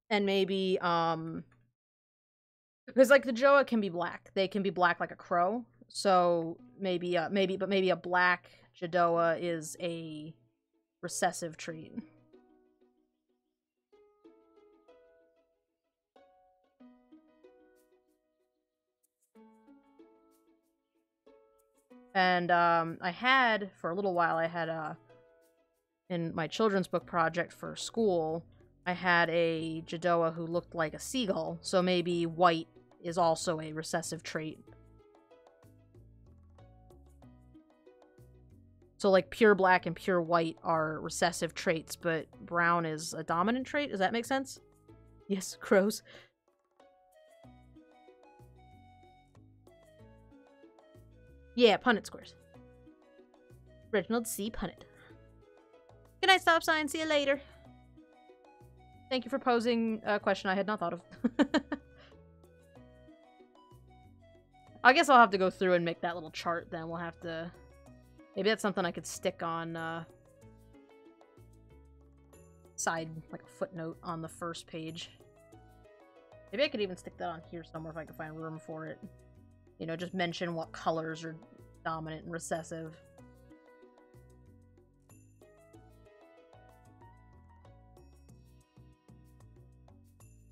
and maybe because like the Jedoa can be black, they can be black like a crow, so maybe a black Jedoa is a recessive trait. And I had, for a little while, in my children's book project for school, I had a Jedoa who looked like a seagull, so maybe white is also a recessive trait. So, like, pure black and pure white are recessive traits, but brown is a dominant trait? Does that make sense? Yes, crows. Yeah, Punnett squares. Reginald C. Punnett. Good night, stop sign. See you later. Thank you for posing a question I had not thought of. I guess I'll have to go through and make that little chart then. We'll have to... Maybe that's something I could stick on, side, like a footnote on the first page. Maybe I could even stick that on here somewhere if I could find room for it. You know, just mention what colors are dominant and recessive.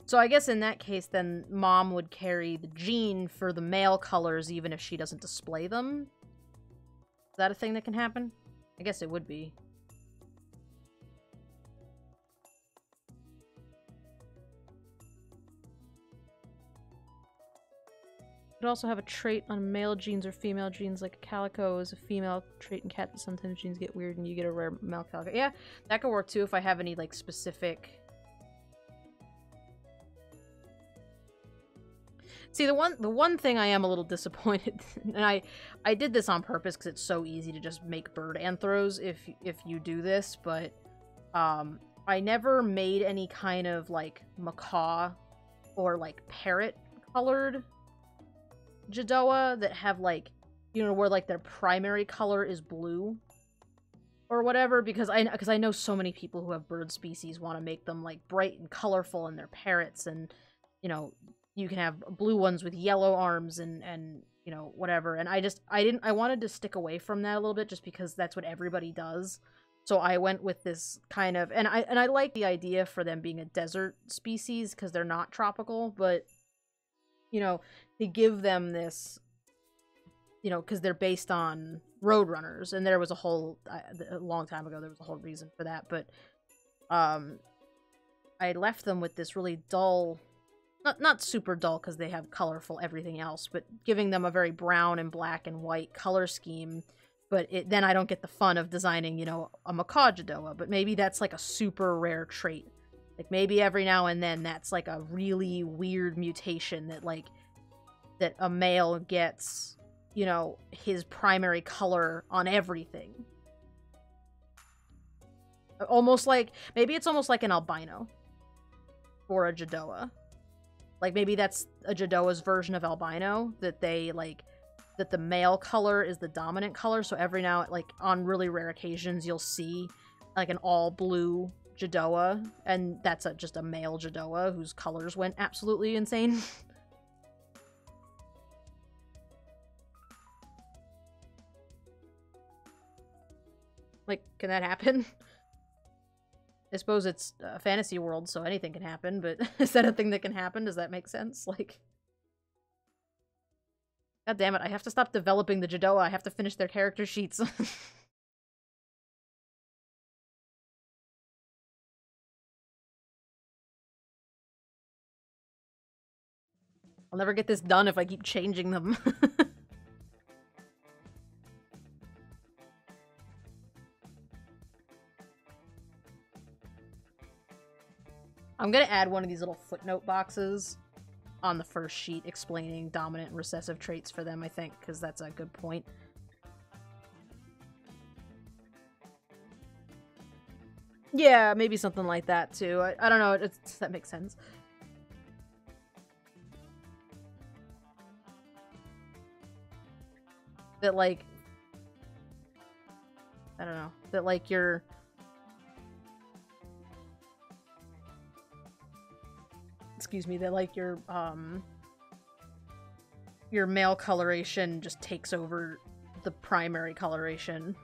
So I guess in that case, then, Mom would carry the gene for the male colors even if she doesn't display them. Is that a thing that can happen? I guess it would be. Could also have a trait on male genes or female genes, like a calico is a female trait in cat, but sometimes genes get weird and you get a rare male calico. Yeah, that could work too if I have any, like, specific... See, the one thing I am a little disappointed, and I did this on purpose because it's so easy to just make bird anthros if you do this, but I never made any kind of, like, macaw or, like, parrot-colored Jedoa that have, like, you know, where, like, their primary color is blue or whatever, because I know so many people who have bird species want to make them, like, bright and colorful in their parrots, and, you know... You can have blue ones with yellow arms and you know, whatever. And I wanted to stick away from that a little bit just because that's what everybody does. So I went with this kind of, and I like the idea for them being a desert species because they're not tropical, but, you know, they give them this, you know, because they're based on roadrunners, and there was a long time ago, there was a whole reason for that, but, I left them with this really dull, not super dull because they have colorful everything else, but giving them a very brown and black and white color scheme. But then I don't get the fun of designing, you know, a macaw Jedoa. But maybe that's like a super rare trait. Like maybe every now and then that's like a really weird mutation that like that a male gets, you know, his primary color on everything. Almost like, maybe it's almost like an albino. For a Jedoa. Like, maybe that's a Jedoa's version of albino, that they, like, that the male color is the dominant color, so every now, like, on really rare occasions, you'll see, like, an all-blue Jedoa, and that's just a male Jedoa whose colors went absolutely insane. Like, can that happen? I suppose it's a fantasy world, so anything can happen, but is that a thing that can happen? Does that make sense? Like... God damn it, I have to stop developing the Jedoa. I have to finish their character sheets. I'll never get this done if I keep changing them. I'm gonna add one of these little footnote boxes on the first sheet explaining dominant and recessive traits for them, I think, because that's a good point. Yeah, maybe something like that, too. I don't know, that makes sense. That, like... I don't know. That, like, your male coloration just takes over the primary coloration.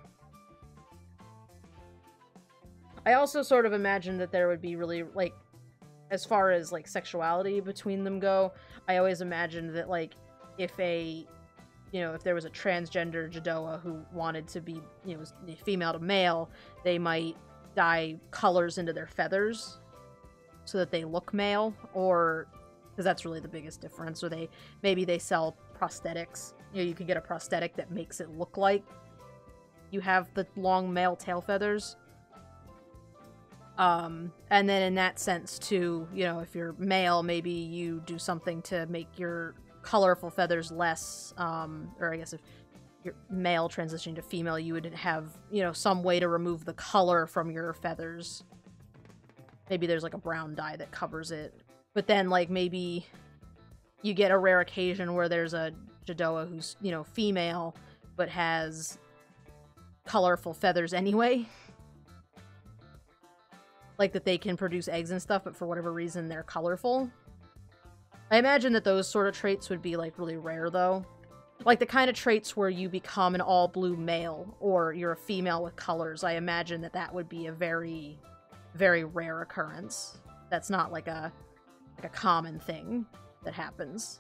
I also sort of imagine that there would be really, like, as far as, like, sexuality between them go, I always imagined that, like, if there was a transgender Jedoa who wanted to be, female to male, they might dye colors into their feathers so that they look male, or because that's really the biggest difference. Or maybe they sell prosthetics. You could get a prosthetic that makes it look like you have the long male tail feathers. And then in that sense too, if you're male, maybe you do something to make your colorful feathers less, or I guess if you're male transitioning to female, you would have, some way to remove the color from your feathers. Maybe there's, like, a brown dye that covers it. But then, like, maybe you get a rare occasion where there's a Jedoa who's, female, but has colorful feathers anyway. Like, that they can produce eggs and stuff, but for whatever reason they're colorful. I imagine that those sort of traits would be, like, really rare, though. Like, the kind of traits where you become an all-blue male, or you're a female with colors, I imagine that would be a very... very rare occurrence. That's not like a common thing that happens.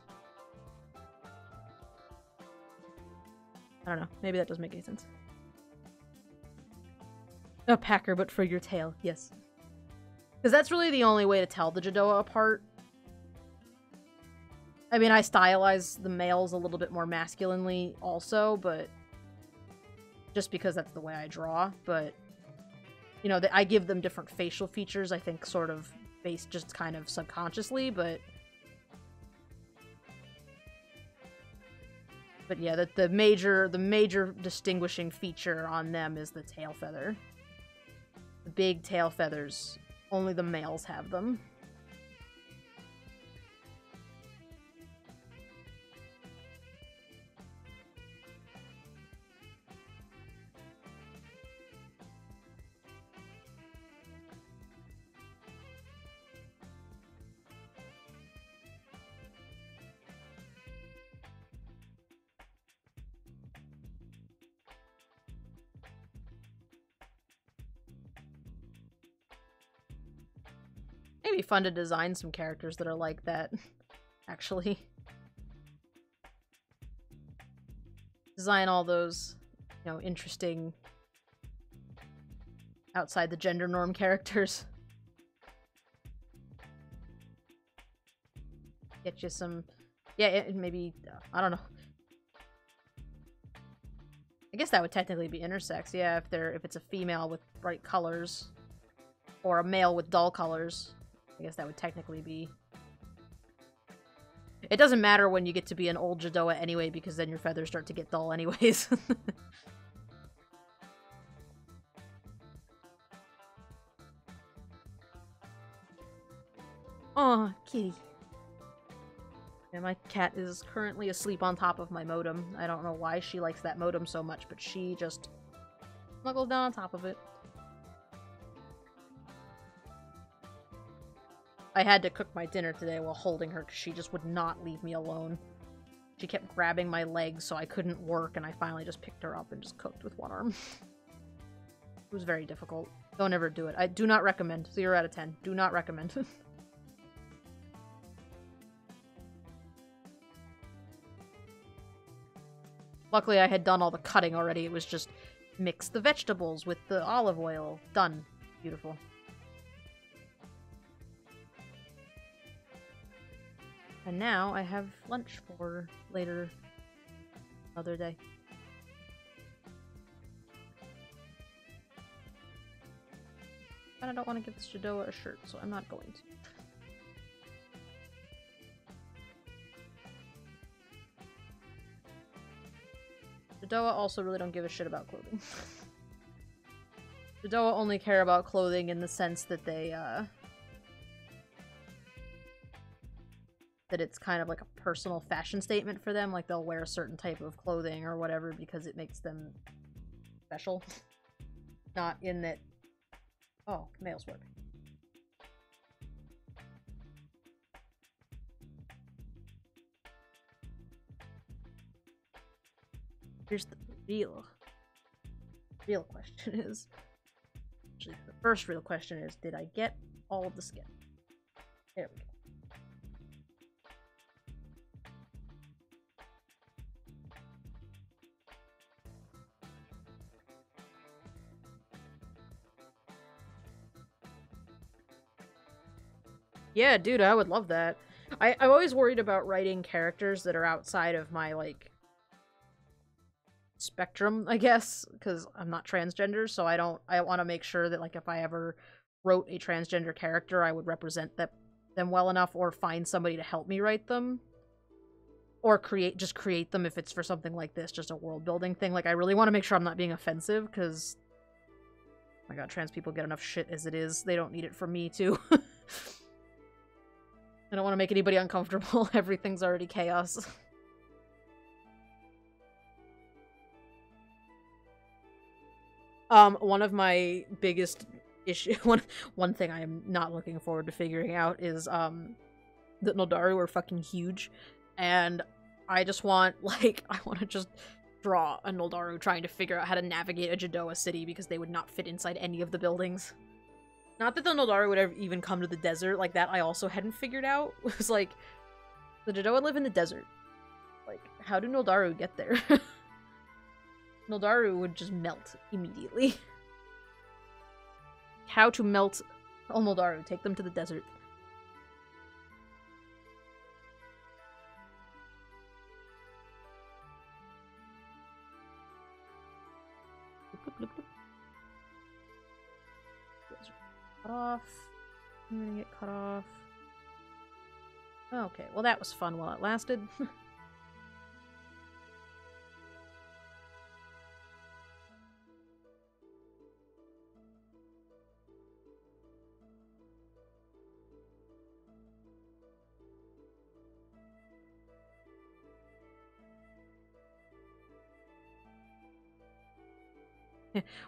I don't know. Maybe that doesn't make any sense. A packer, but for your tail. Yes. Because that's really the only way to tell the Jedoa apart. I mean, I stylize the males a little bit more masculinely also, but... just because that's the way I draw, but... I give them different facial features, I think, sort of based just kind of subconsciously, but yeah, the major distinguishing feature on them is the tail feather. The big tail feathers, only the males have them. It'd be fun to design some characters that are like that, actually. Design all those, interesting outside the gender norm characters. Get you some... yeah, maybe... I don't know. I guess that would technically be intersex, yeah, if it's a female with bright colors. Or a male with dull colors. I guess that would technically be... It doesn't matter when you get to be an old Jedoa anyway, because then your feathers start to get dull anyways. Aw, kitty. And my cat is currently asleep on top of my modem. I don't know why she likes that modem so much, but she just snuggled down on top of it. I had to cook my dinner today while holding her because she just would not leave me alone. She kept grabbing my legs so I couldn't work, and I finally just picked her up and just cooked with one arm. It was very difficult. Don't ever do it. I do not recommend. 0 out of 10. Do not recommend. Luckily, I had done all the cutting already. It was just mix the vegetables with the olive oil. Done. Beautiful. And now I have lunch for later another day. And I don't want to give this Jedoa a shirt, so I'm not going to. Jedoa also really don't give a shit about clothing. Jedoa only care about clothing in the sense that they, that it's kind of like a personal fashion statement for them. Like, they'll wear a certain type of clothing or whatever because it makes them special. Not in that... Oh, males work. Here's the real question is... Actually, the first real question is, did I get all of the skin? There we go. Yeah, dude, I would love that. I'm always worried about writing characters that are outside of my, like, spectrum, I guess, because I'm not transgender, so I want to make sure that, like, if I ever wrote a transgender character, I would represent them well enough, or find somebody to help me write them. Or just create them if it's for something like this, just a world-building thing. Like, I really want to make sure I'm not being offensive, because... Oh my god, trans people get enough shit as it is. They don't need it from me, too. I don't want to make anybody uncomfortable. Everything's already chaos. One of my biggest issue, one thing I am not looking forward to figuring out is, that Noldaru are fucking huge, and I just want, like, I want to just draw a Noldaru trying to figure out how to navigate a Jedoa city, because they would not fit inside any of the buildings. Not that the Noldaru would ever even come to the desert, like, that I also hadn't figured out. It was like, the Jedoa live in the desert. Like, how do Noldaru get there? Noldaru would just melt immediately. How to melt a Noldaru, take them to the desert. Bloop, bloop, bloop. Cut off. I'm gonna get cut off. Okay, well that was fun while it lasted.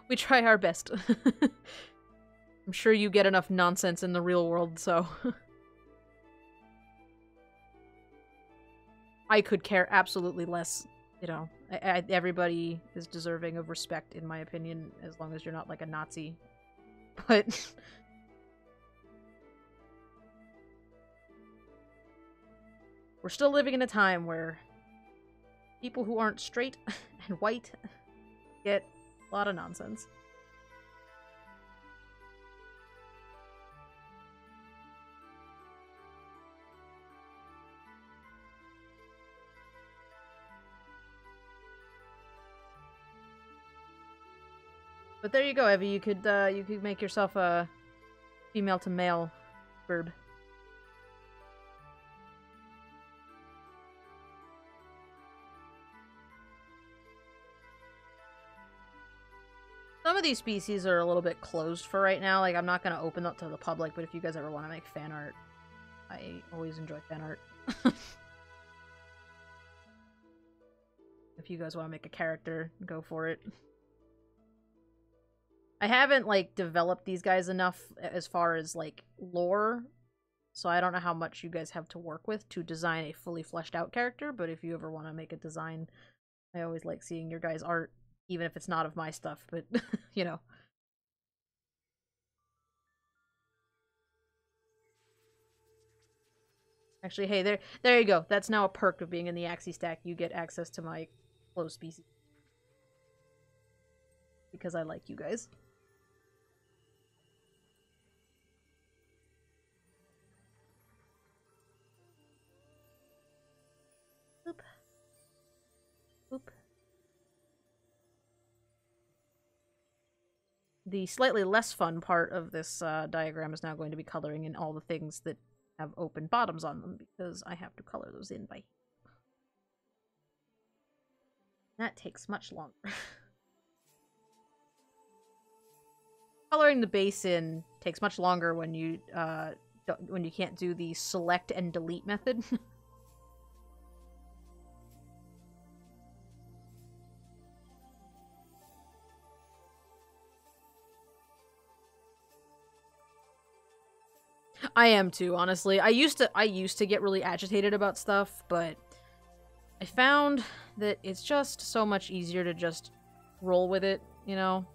We try our best. I'm sure you get enough nonsense in the real world, so... I could care absolutely less, you know. Everybody is deserving of respect, in my opinion, as long as you're not, like, a Nazi. But... we're still living in a time where people who aren't straight and white get a lot of nonsense. But there you go, Evie. You could make yourself a female to male verb. Some of these species are a little bit closed for right now. Like, I'm not going to open up to the public, but if you guys ever want to make fan art, I always enjoy fan art. If you guys want to make a character, go for it. I haven't, like, developed these guys enough as far as, like, lore, so I don't know how much you guys have to work with to design a fully fleshed out character, but if you ever want to make a design, I always like seeing your guys' art, even if it's not of my stuff, but, you know. Actually, hey, there you go. That's now a perk of being in the Axie stack. You get access to my closed species. Because I like you guys. Boop. Boop. The slightly less fun part of this diagram is now going to be coloring in all the things that have open bottoms on them, because I have to color those in by hand. That takes much longer. Coloring the base in takes much longer when you can't do the select and delete method. I am too, honestly. I used to get really agitated about stuff, but I found that it's just so much easier to just roll with it, you know?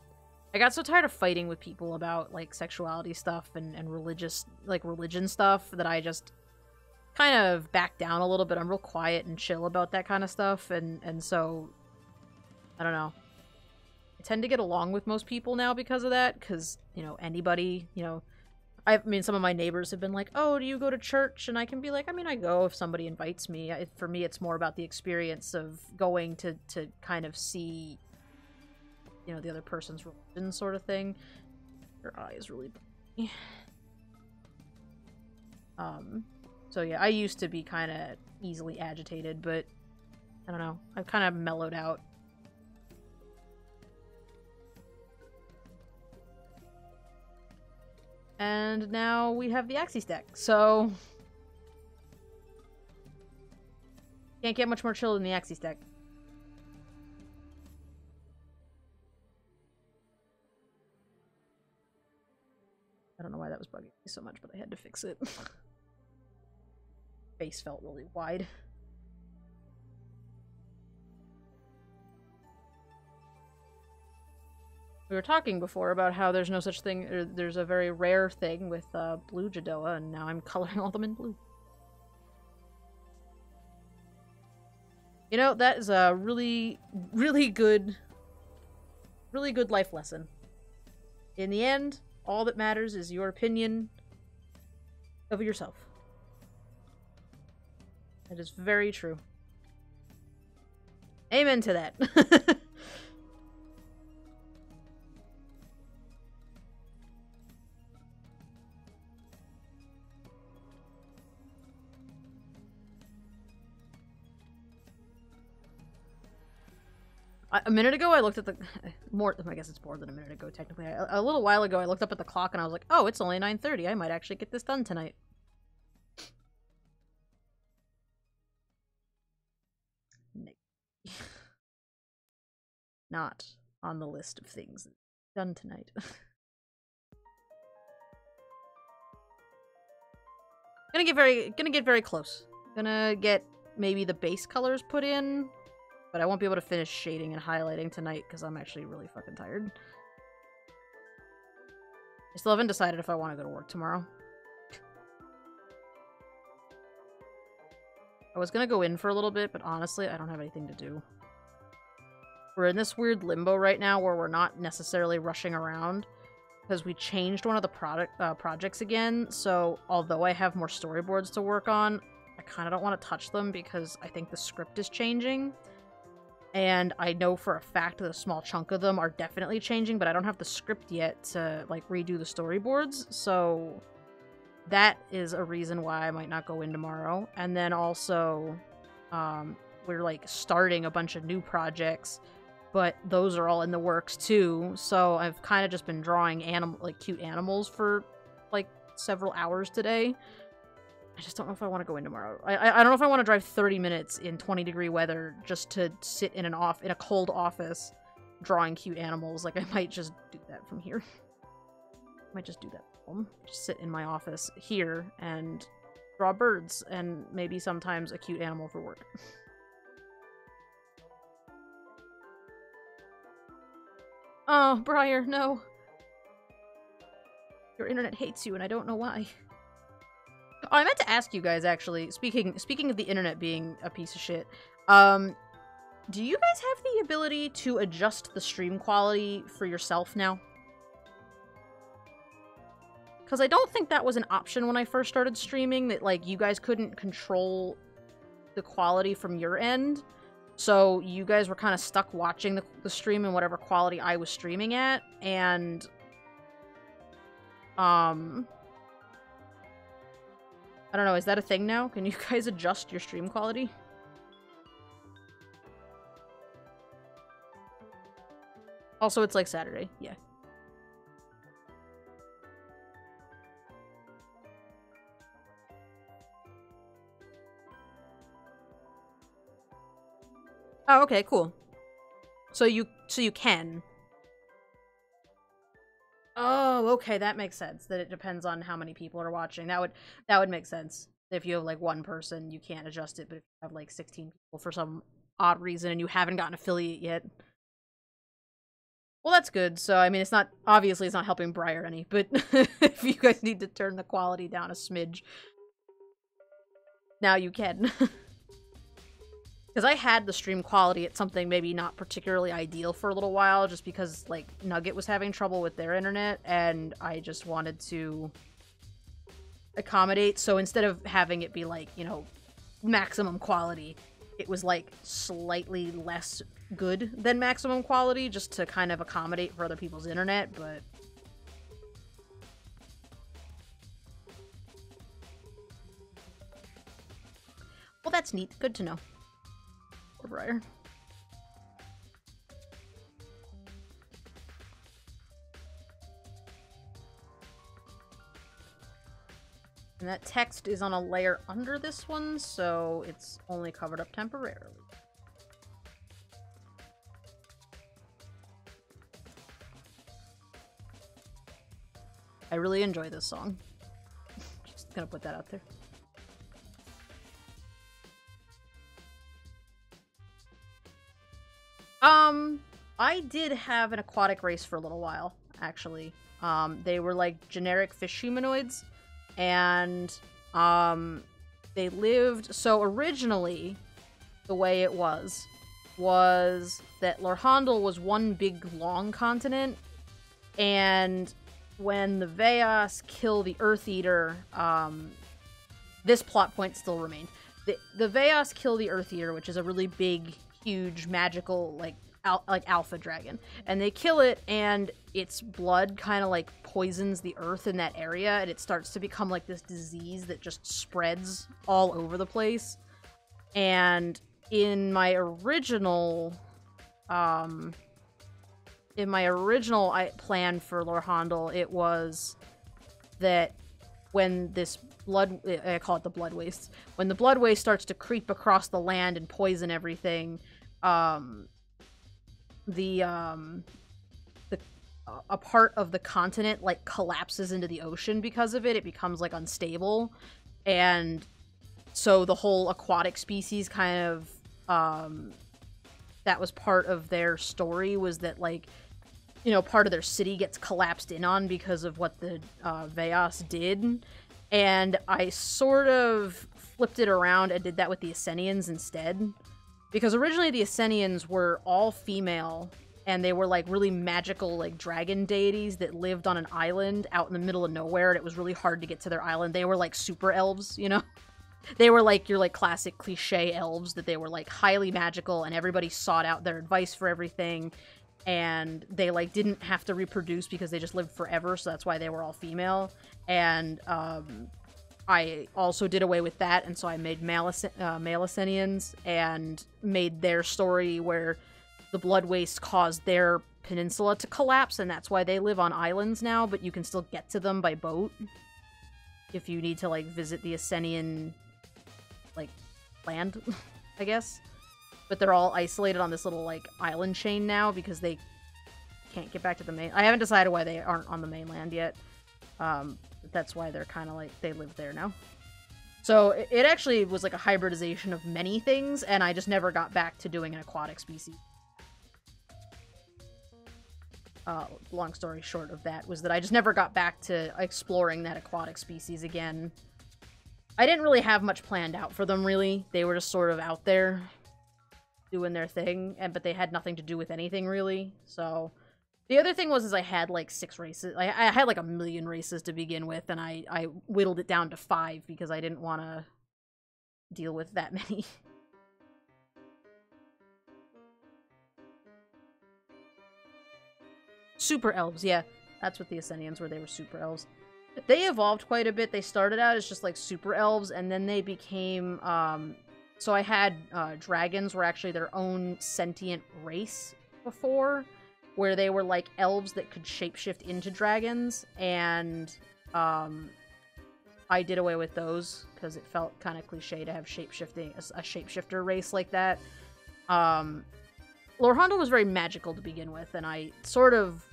I got so tired of fighting with people about, like, sexuality stuff and religion stuff that I just kind of backed down a little bit. I'm real quiet and chill about that kind of stuff, and so, I don't know. I tend to get along with most people now because of that, because, you know, anybody, you know, I mean, some of my neighbors have been like, oh, do you go to church? And I can be like, I mean, I go if somebody invites me. For me, it's more about the experience of going to kind of see, you know, the other person's religion sort of thing. Your eye is really funny. So yeah, I used to be kind of easily agitated, but I don't know. I've kind of mellowed out. And now we have the Axie stack, so can't get much more chill than the Axie stack. I don't know why that was bugging me so much, but I had to fix it. Face felt really wide. We were talking before about how there's no such thing, or there's a very rare thing with blue Jedoa, and now I'm coloring all them in blue. You know, that is a really, really good life lesson. In the end, all that matters is your opinion of yourself. That is very true. Amen to that. A minute ago, I looked at the... I guess it's more than a minute ago, technically. A little while ago, I looked up at the clock and I was like, oh, it's only 9:30. I might actually get this done tonight. Not on the list of things done tonight. Gonna get very close. Gonna get maybe the base colors put in. But I won't be able to finish shading and highlighting tonight because I'm actually really fucking tired. I still haven't decided if I want to go to work tomorrow. I was gonna go in for a little bit, but honestly, I don't have anything to do. We're in this weird limbo right now where we're not necessarily rushing around because we changed one of the projects again, so although I have more storyboards to work on, I kind of don't want to touch them because I think the script is changing. And I know for a fact that a small chunk of them are definitely changing, but I don't have the script yet to, like, redo the storyboards, so that is a reason why I might not go in tomorrow. And then also, we're, like, starting a bunch of new projects, but those are all in the works, too, so I've kind of just been drawing cute animals for, like, several hours today. I just don't know if I want to go in tomorrow. I don't know if I want to drive 30 minutes in 20-degree weather just to sit in a cold office drawing cute animals. Like, I might just do that from here. I might just do that at home. Just sit in my office here and draw birds and maybe sometimes a cute animal for work. Oh, Briar, no. Your internet hates you and I don't know why. Oh, I meant to ask you guys, actually, speaking of the internet being a piece of shit, do you guys have the ability to adjust the stream quality for yourself now? Because I don't think that was an option when I first started streaming, that, like, you guys couldn't control the quality from your end, so you guys were kind of stuck watching the stream in whatever quality I was streaming at, and, I don't know, is that a thing now? Can you guys adjust your stream quality? Also, it's like Saturday, yeah. Oh, okay, cool. So you can. Oh, okay, that makes sense. That it depends on how many people are watching. That would make sense. If you have like one person, you can't adjust it, but if you have like 16 people for some odd reason and you haven't gotten affiliate yet. Well, that's good. So, I mean, obviously it's not helping Briar any, but if you guys need to turn the quality down a smidge, now you can. Because I had the stream quality at something maybe not particularly ideal for a little while, just because, like, Nugget was having trouble with their internet, and I just wanted to accommodate. So instead of having it be, like, you know, maximum quality, it was, like, slightly less good than maximum quality, just to kind of accommodate for other people's internet, but... Well, that's neat. Good to know. Briar. And that text is on a layer under this one, so it's only covered up temporarily. I really enjoy this song. Just gonna put that out there. I did have an aquatic race for a little while, actually. They were like generic fish humanoids, and they lived... So originally, the way it was that Lorhandel was one big long continent, and when the Veas kill the Earth Eater, this plot point still remained. The Veas kill the Earth Eater, which is a really big, huge, magical, like alpha dragon, and they kill it, and its blood kind of like poisons the earth in that area, and it starts to become like this disease that just spreads all over the place. And in my original plan for Lorhandel, it was that when this blood, I call it the blood waste, when the blood waste starts to creep across the land and poison everything, a part of the continent like collapses into the ocean because of it. It becomes like unstable, and so the whole aquatic species kind of that was part of their story, was that, like, you know, part of their city gets collapsed in on because of what the Veas did. And I sort of flipped it around and did that with the Asenians instead. Because originally the Asenians were all female, and they were, like, really magical, like, dragon deities that lived on an island out in the middle of nowhere, and it was really hard to get to their island. They were, like, super elves, you know? They were, like, your, like, classic cliche elves, that they were, like, highly magical, and everybody sought out their advice for everything, and they, like, didn't have to reproduce because they just lived forever, so that's why they were all female. And, I also did away with that, and so I made male Asenians, and made their story where the blood waste caused their peninsula to collapse, and that's why they live on islands now, but you can still get to them by boat. if you need to, like, visit the Ascenian, like, land, I guess. But they're all isolated on this little, like, island chain now because they can't get back to the main. I haven't decided why they aren't on the mainland yet. But that's why they're kind of, like, they live there now. So it actually was, like, a hybridization of many things, and I just never got back to doing an aquatic species. Long story short of that was that I just never got back to exploring that aquatic species again. I didn't really have much planned out for them, really. They were just sort of out there doing their thing, but they had nothing to do with anything, really. So the other thing was I had, like, 6 races. I had, like, 1,000,000 races to begin with, and I whittled it down to 5 because I didn't want to deal with that many. Super elves, yeah. That's what the Ascenians were. They were super elves. They evolved quite a bit. They started out as just, like, super elves, and then they became, so I had, dragons were actually their own sentient race before, where they were, like, elves that could shapeshift into dragons, and, I did away with those, because it felt kind of cliche to have shapeshifting, a shapeshifter race like that. Lorhandle was very magical to begin with, and I sort of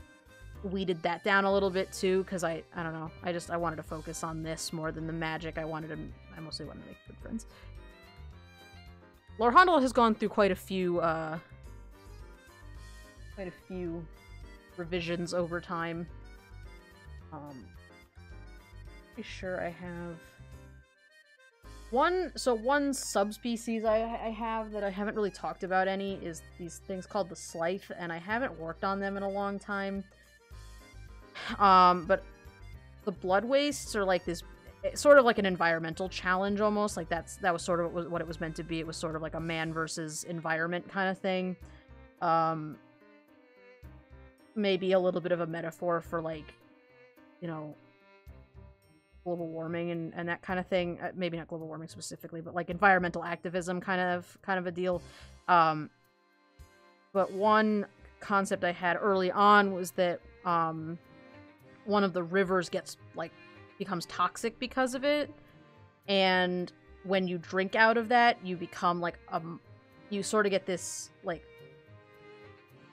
weeded that down a little bit too, because I don't know, I wanted to focus on this more than the magic. I mostly wanted to make good friends. Lorhandle has gone through quite a few revisions over time. Pretty sure I have one subspecies I have that I haven't really talked about any is these things called the Slythe, and I haven't worked on them in a long time. But the Blood Wastes are like this, sort of like an environmental challenge almost. Like that was sort of what it was meant to be. It was sort of like a man versus environment kind of thing. Maybe a little bit of a metaphor for, like, you know, global warming and that kind of thing. Maybe not global warming specifically, but like environmental activism kind of a deal. But one concept I had early on was that one of the rivers becomes toxic because of it, and when you drink out of that, you become like you sort of get this, like,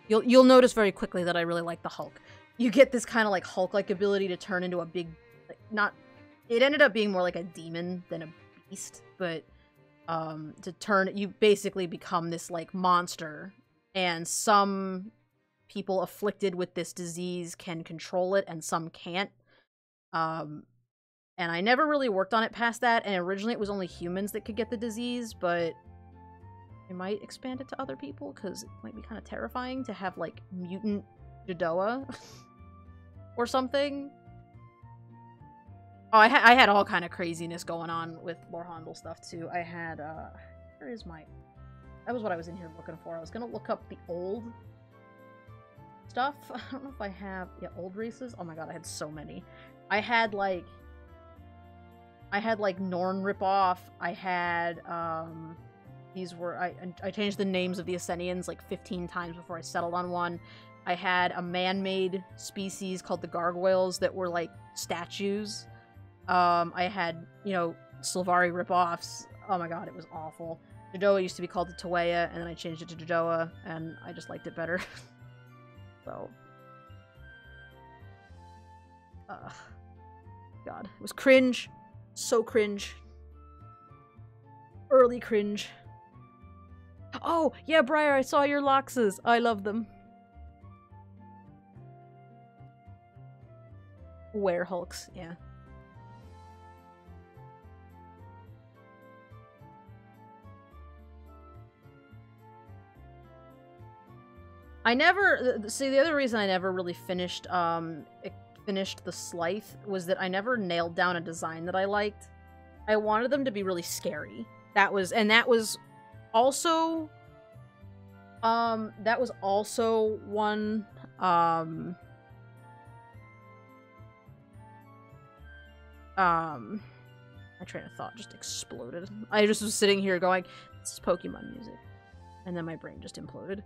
you'll notice very quickly that I really like the Hulk. You get this kind of like Hulk-like ability to turn into a big, like, it ended up being more like a demon than a beast, but you basically become this, like, monster, and some people afflicted with this disease can control it and some can't. And I never really worked on it past that, and originally it was only humans that could get the disease, but I might expand it to other people, because it might be kind of terrifying to have, like, mutant Jedoa or something. Oh, I had all kind of craziness going on with Lorhandle stuff, too. I had, where is my... That was what I was in here looking for. I was gonna look up the old stuff. I don't know if I have... Yeah, old races? Oh my god, I had so many. I had, like, Norn ripoff. I had, these were... I changed the names of the Ascenians, like, 15 times before I settled on one. I had a man-made species called the Gargoyles that were, like, statues. I had, you know, Sylvari ripoffs. Oh my god, it was awful. Jedoa used to be called the Tawea, and then I changed it to Jedoa, and I just liked it better. So. God. It was cringe. So cringe. Early cringe. Oh, yeah, Briar, I saw your Loxes. I love them. Werehulks, yeah. See, the other reason I never really finished the Slythe was that I never nailed down a design that I liked. I wanted them to be really scary. That was also one, my train of thought just exploded. I just was sitting here going, this is Pokemon music. And then my brain just imploded.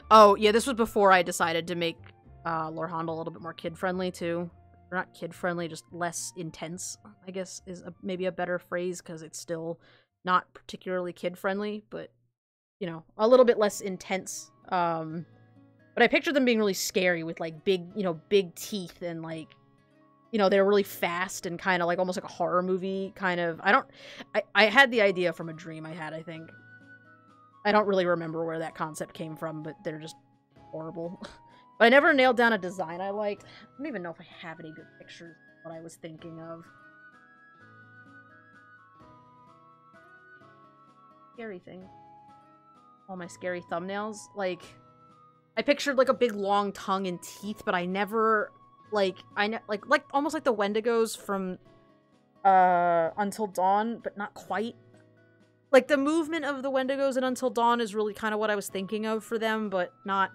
Oh, yeah, this was before I decided to make Lorhandle a little bit more kid-friendly, too. or not kid-friendly, just less intense, I guess is maybe a better phrase, because it's still not particularly kid-friendly, but, you know, a little bit less intense. But I pictured them being really scary with, like, big, you know, big teeth and, like, you know, they're really fast and kind of like almost like a horror movie kind of. I had the idea from a dream I had, I think. I don't really remember where that concept came from, but they're just horrible. But I never nailed down a design I liked. I don't even know if I have any good pictures of what I was thinking of. Scary thing. All my scary thumbnails. Like, I pictured like a big long tongue and teeth, but I never... Like, like almost like the Wendigos from Until Dawn, but not quite. Like, the movement of the Wendigos in Until Dawn is really kind of what I was thinking of for them, but not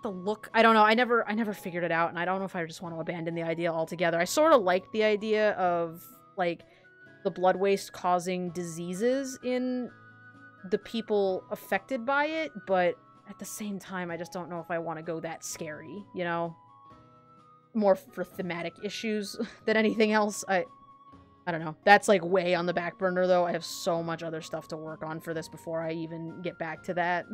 the look. I don't know. I never figured it out, and I don't know if I just want to abandon the idea altogether. I sort of like the idea of, like, the blood waste causing diseases in the people affected by it, but at the same time, I just don't know if I want to go that scary, you know? More for thematic issues than anything else. I don't know. That's like way on the back burner though. I have so much other stuff to work on for this before I even get back to that.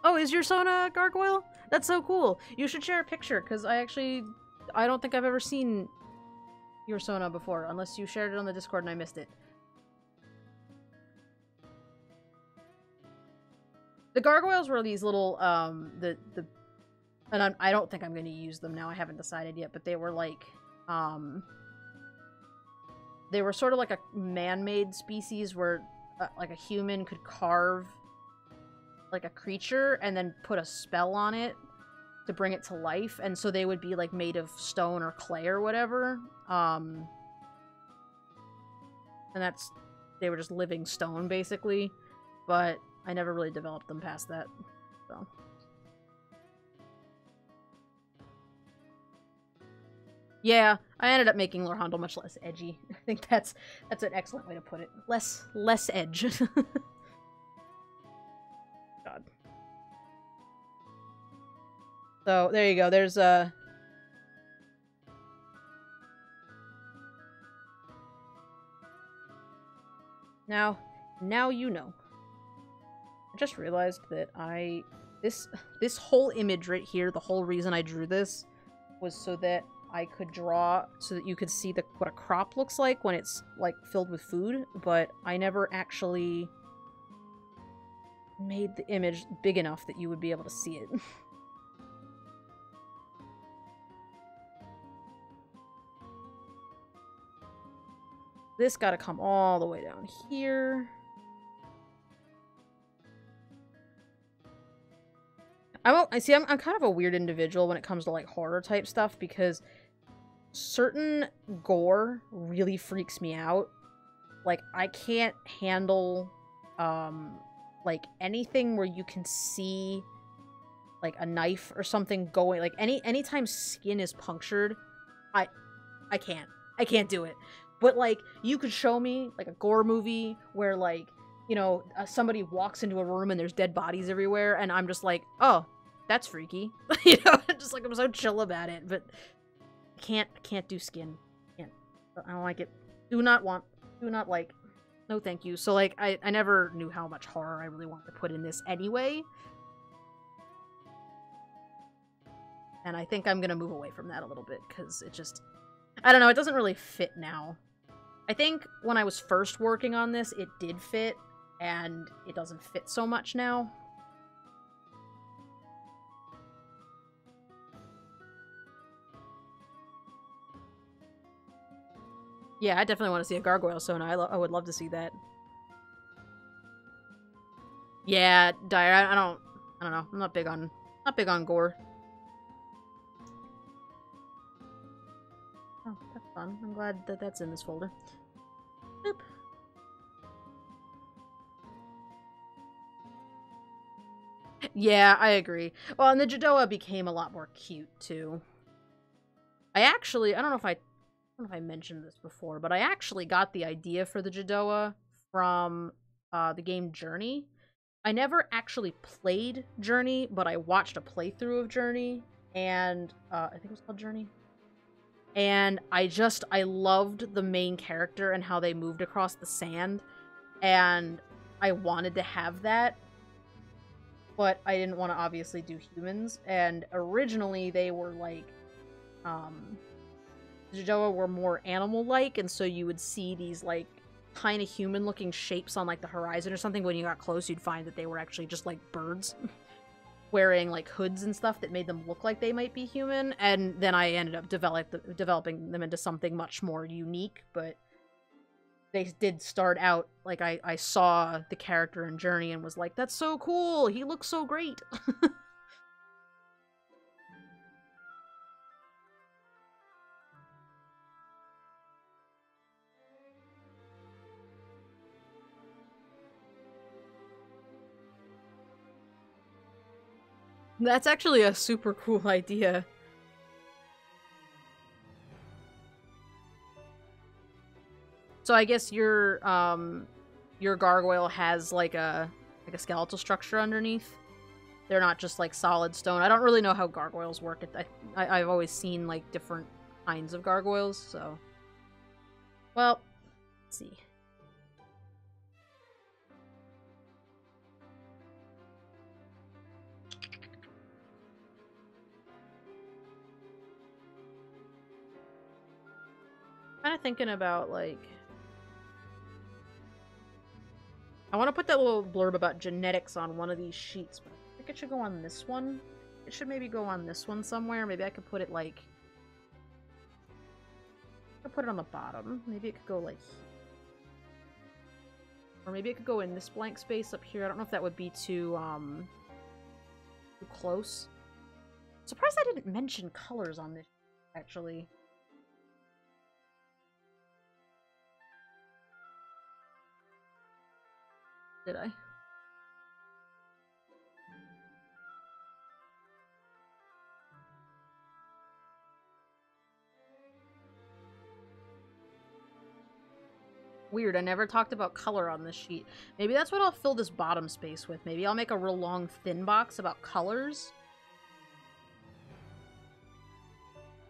Oh, is your Sona gargoyle? That's so cool. You should share a picture, because I don't think I've ever seen your Sona before, unless you shared it on the Discord and I missed it. The gargoyles were these little, and I don't think I'm going to use them now, I haven't decided yet, but they were like, they were sort of like a man-made species where, like, a human could carve, like, a creature and then put a spell on it to bring it to life, and so they would be, like, made of stone or clay or whatever, and they were just living stone, basically, but I never really developed them past that, so. Yeah, I ended up making Lorhondo much less edgy. I think that's an excellent way to put it. Less edge. God. So, there you go. There's Now you know. I just realized that this whole image right here, the whole reason I drew this was so that I could draw, so that you could see what a crop looks like when it's, like, filled with food, but I never actually made the image big enough that you would be able to see it. This gotta come all the way down here. I'm kind of a weird individual when it comes to, like, horror type stuff, because certain gore really freaks me out. Like, I can't handle, like, anything where you can see, like, a knife or something going, like, anytime skin is punctured, I can't do it. But, like, you could show me, like, a gore movie where, like, you know, somebody walks into a room and there's dead bodies everywhere, and I'm just like, oh, that's freaky. You know, just, like, I'm so chill about it, but I can't do skin. I don't like it. Do not like. No thank you. So, like, I never knew how much horror I really wanted to put in this anyway. And I think I'm gonna move away from that a little bit, because it just... I don't know, it doesn't really fit now. I think when I was first working on this, it did fit, and it doesn't fit so much now. Yeah, I definitely want to see a gargoyle Sona. I would love to see that. Yeah, Dire, I don't know. I'm not big on gore. Oh, that's fun. I'm glad that that's in this folder. Boop. Yeah, I agree. Well, and the Jedoa became a lot more cute, too. I don't know if I mentioned this before, but I actually got the idea for the Jedoa from the game Journey. I never actually played Journey, but I watched a playthrough of Journey, and I think it was called Journey. And I loved the main character and how they moved across the sand, and I wanted to have that, but I didn't want to obviously do humans. And originally they were like, Jedoa were more animal-like, and so you would see these like kind of human-looking shapes on like the horizon or something. When you got close, you'd find that they were actually just like birds wearing like hoods and stuff that made them look like they might be human. And then I ended up developing them into something much more unique. But they did start out like I saw the character in Journey and was like, that's so cool, he looks so great. That's actually a super cool idea. So I guess your gargoyle has like a skeletal structure underneath. They're not just like solid stone. I don't really know how gargoyles work. I've always seen like different kinds of gargoyles, so. Well, let's see. Kind of thinking about like, I want to put that little blurb about genetics on one of these sheets, but I think it should go on this one. It should maybe go on this one somewhere. Maybe I could put it like, I could put it on the bottom. Maybe it could go like, or maybe it could go in this blank space up here. I don't know if that would be too close. Surprised I didn't mention colors on this, actually. Did I? Weird, I never talked about color on this sheet. Maybe that's what I'll fill this bottom space with. Maybe I'll make a real long, thin box about colors.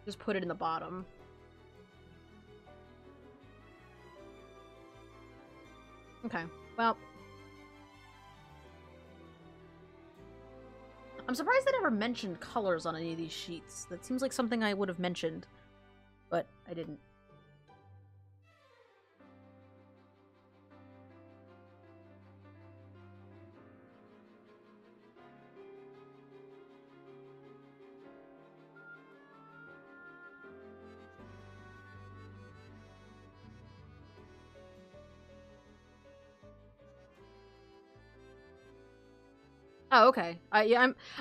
Just put it in the bottom. Okay, well. I'm surprised I never mentioned colors on any of these sheets. That seems like something I would have mentioned, but I didn't. Oh, okay. I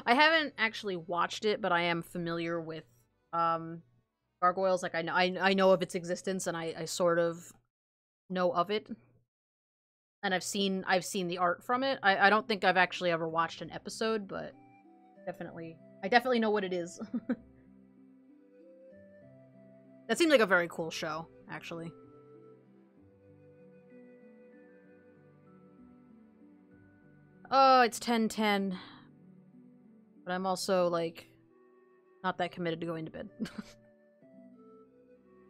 haven't actually watched it, but I am familiar with gargoyles. Like I know of its existence, and I sort of know of it. And I've seen the art from it. I don't think I've actually ever watched an episode, but I definitely know what it is. That seems like a very cool show, actually. Oh, it's 10:10. But I'm also, like, not that committed to going to bed. I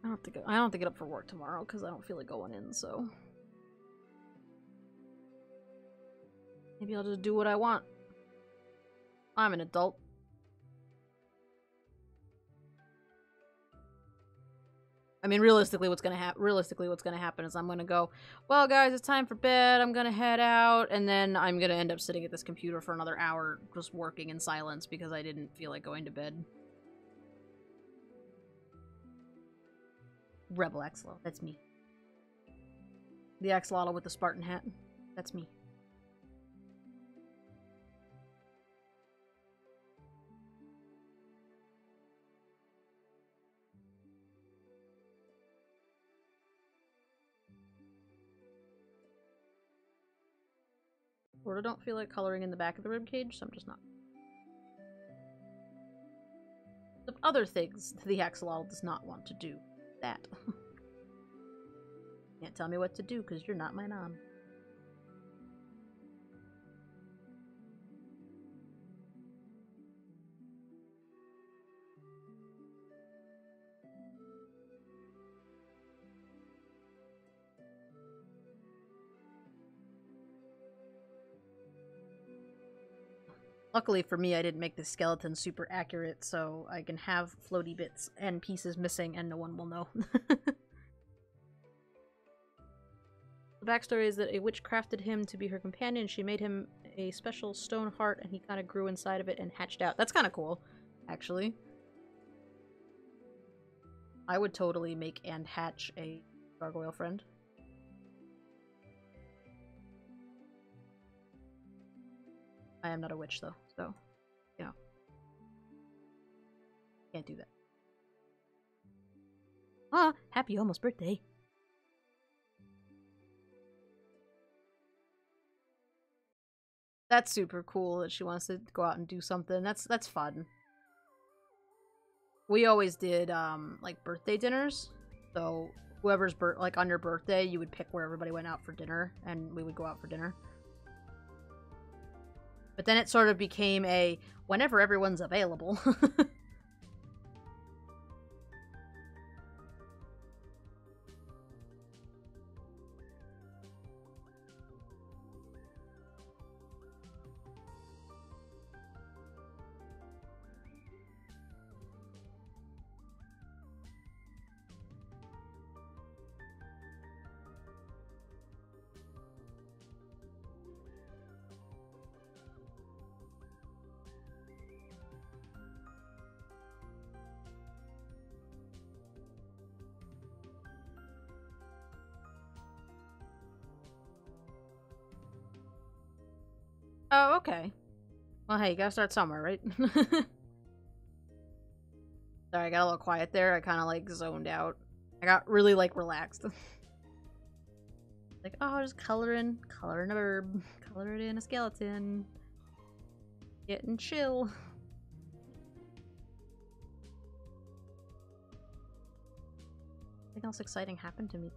don't have to get up for work tomorrow, because I don't feel like going in, so. Maybe I'll just do what I want. I'm an adult. I mean, realistically, what's gonna happen is I'm gonna go, well, guys, it's time for bed. I'm gonna head out, and then I'm gonna end up sitting at this computer for another hour, just working in silence because I didn't feel like going to bed. Rebel Axolotl, that's me. The axolotl with the Spartan hat, that's me. Sorta don't feel like coloring in the back of the ribcage, so I'm just not. The other things the axolotl does not want to do. That. Can't tell me what to do because you're not my mom. Luckily for me, I didn't make the skeleton super accurate, so I can have floaty bits and pieces missing and no one will know. The backstory is that a witch crafted him to be her companion. She made him a special stone heart, and he kind of grew inside of it and hatched out. That's kind of cool, actually. I would totally make and hatch a gargoyle friend. I am not a witch, though, so, you know. Can't do that. Ah, happy almost birthday. That's super cool that she wants to go out and do something. That's fun. We always did, like, birthday dinners. So, whoever's, like, on your birthday, you would pick where everybody went out for dinner, and we would go out for dinner. But then it sort of became a whenever everyone's available. Oh, okay. Well, hey, you gotta start somewhere, right? Sorry, I got a little quiet there. I kind of, like, zoned out. I got really, like, relaxed. Like, oh, just coloring a herb, coloring in a skeleton. Getting chill. Anything else exciting happened to me?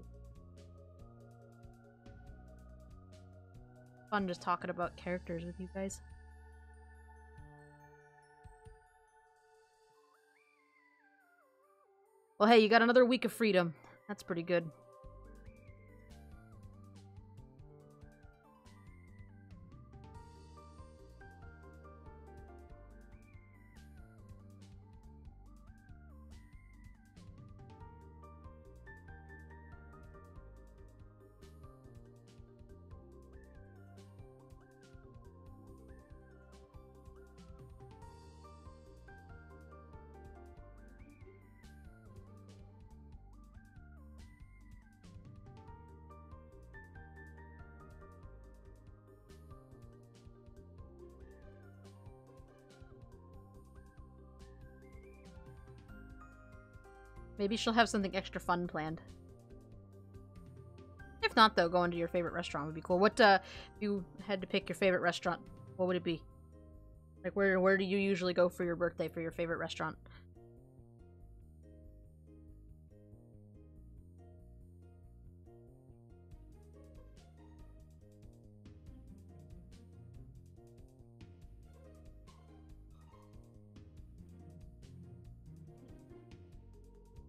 Fun just talking about characters with you guys. Well, hey, you got another week of freedom. That's pretty good. Maybe she'll have something extra fun planned. If not, though, going to your favorite restaurant would be cool. What, if you had to pick your favorite restaurant, what would it be? Like, where do you usually go for your birthday for your favorite restaurant?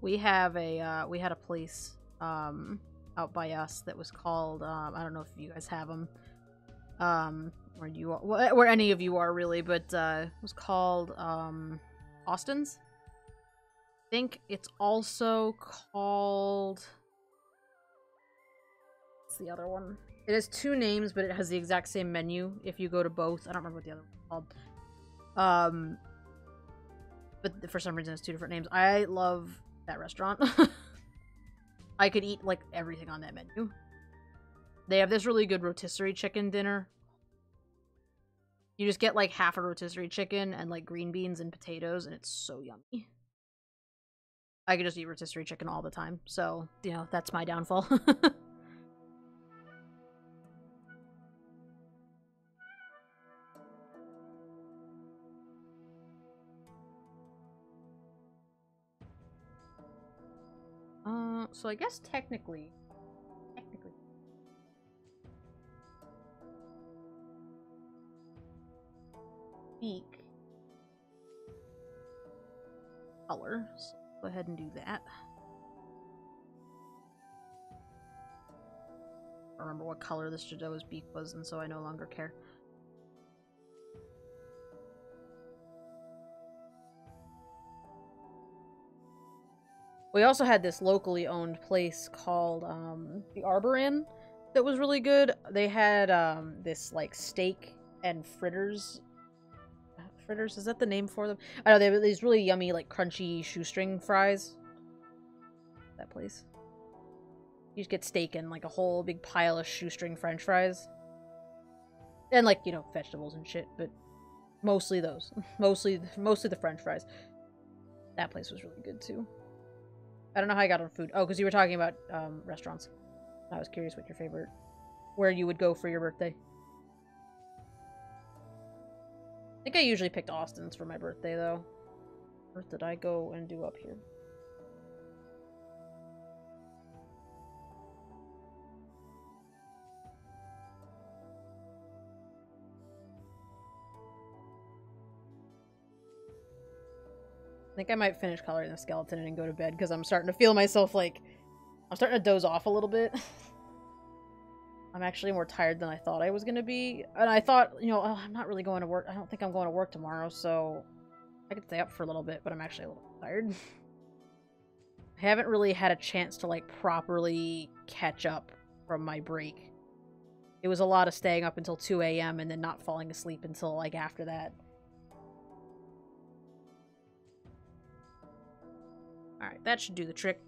We have a, we had a place, out by us that was called, I don't know if you guys have them, where you are, where any of you are really, but, it was called, Austin's. I think it's also called, what's the other one? It has two names, but it has the exact same menu if you go to both. I don't remember what the other one's called. But for some reason it's two different names. I love that restaurant. I could eat, like, everything on that menu. They have this really good rotisserie chicken dinner. You just get, like, half a rotisserie chicken and, like, green beans and potatoes, and it's so yummy. I could just eat rotisserie chicken all the time, so, you know, that's my downfall. So I guess technically, speak color. So go ahead and do that. I remember what color this Jedoa's beak was, and so I no longer care. We also had this locally owned place called the Arbor Inn that was really good. They had this like steak and fritters. Fritters, is that the name for them? I know they have these really yummy, like crunchy shoestring fries. That place. You just get steak and like a whole big pile of shoestring French fries. And like, you know, vegetables and shit, but mostly those. Mostly the French fries. That place was really good too. I don't know how I got on food. Oh, because you were talking about restaurants. I was curious what your favorite, where you would go for your birthday. I think I usually picked Austin's for my birthday, though. Where did I go and do up here? I think I might finish coloring the skeleton and go to bed, because I'm starting to feel myself, like, I'm starting to doze off a little bit. I'm actually more tired than I thought I was going to be. And I thought, you know, oh, I'm not really going to work. I don't think I'm going to work tomorrow, so I could stay up for a little bit, but I'm actually a little tired. I haven't really had a chance to, like, properly catch up from my break. It was a lot of staying up until 2 a.m. and then not falling asleep until, like, after that. Alright, that should do the trick.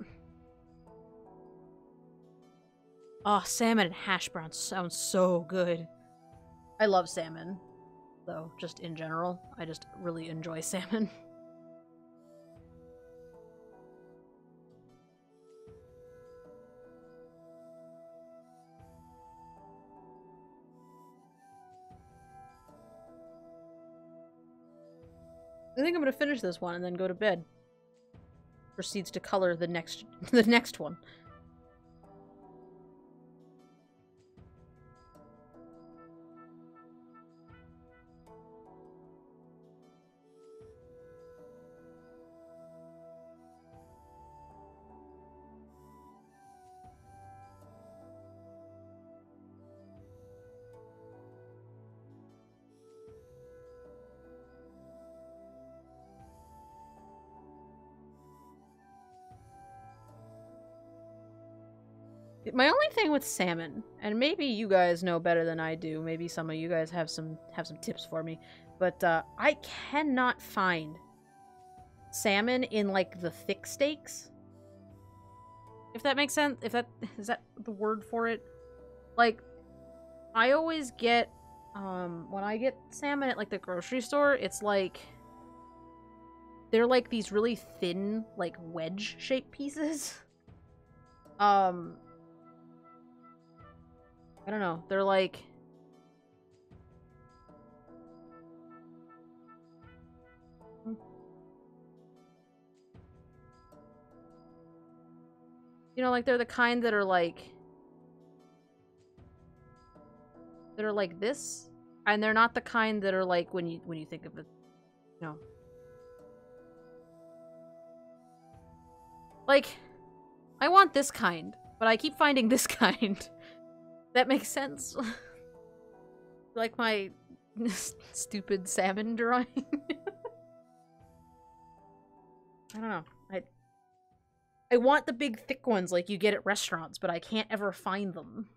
Oh, salmon and hash browns sounds so good. I love salmon, though, just in general. I just really enjoy salmon. I think I'm gonna finish this one and then go to bed. Proceeds to color the next one. My only thing with salmon, and maybe you guys know better than I do, maybe some of you guys have some tips for me, but I cannot find salmon in, like, the thick steaks. If that makes sense? Is that the word for it? Like, I always get, when I get salmon at, like, the grocery store, it's like, they're like these really thin, like, wedge-shaped pieces. I don't know. They're like... You know, like, they're the kind that are like... that are like this. And they're not the kind that are like when you think of it, you know. Like, I want this kind, but I keep finding this kind. That makes sense. Like my stupid salmon drawing. I don't know. I want the big thick ones like you get at restaurants, but I can't ever find them.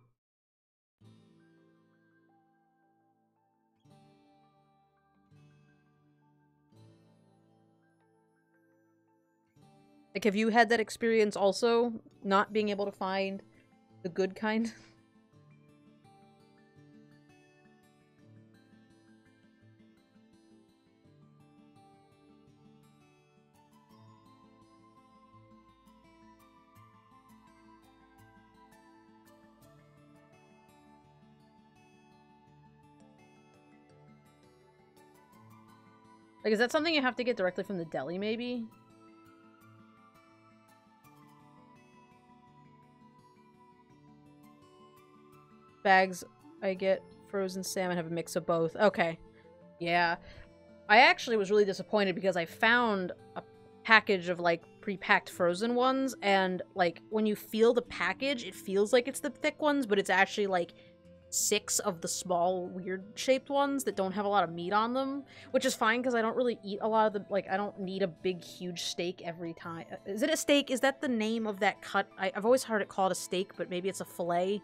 Like, have you had that experience also? Not being able to find the good kind? Like, is that something you have to get directly from the deli, maybe? Bags I get frozen salmon have a mix of both. Okay. Yeah. I actually was really disappointed because I found a package of, like, pre-packed frozen ones, and, like, when you feel the package, it feels like it's the thick ones, but it's actually, like, 6 of the small, weird-shaped ones that don't have a lot of meat on them, which is fine because I don't really eat a lot of the, like, I don't need a big, huge steak every time. Is it a steak? Is that the name of that cut? I've always heard it called a steak, but maybe it's a fillet.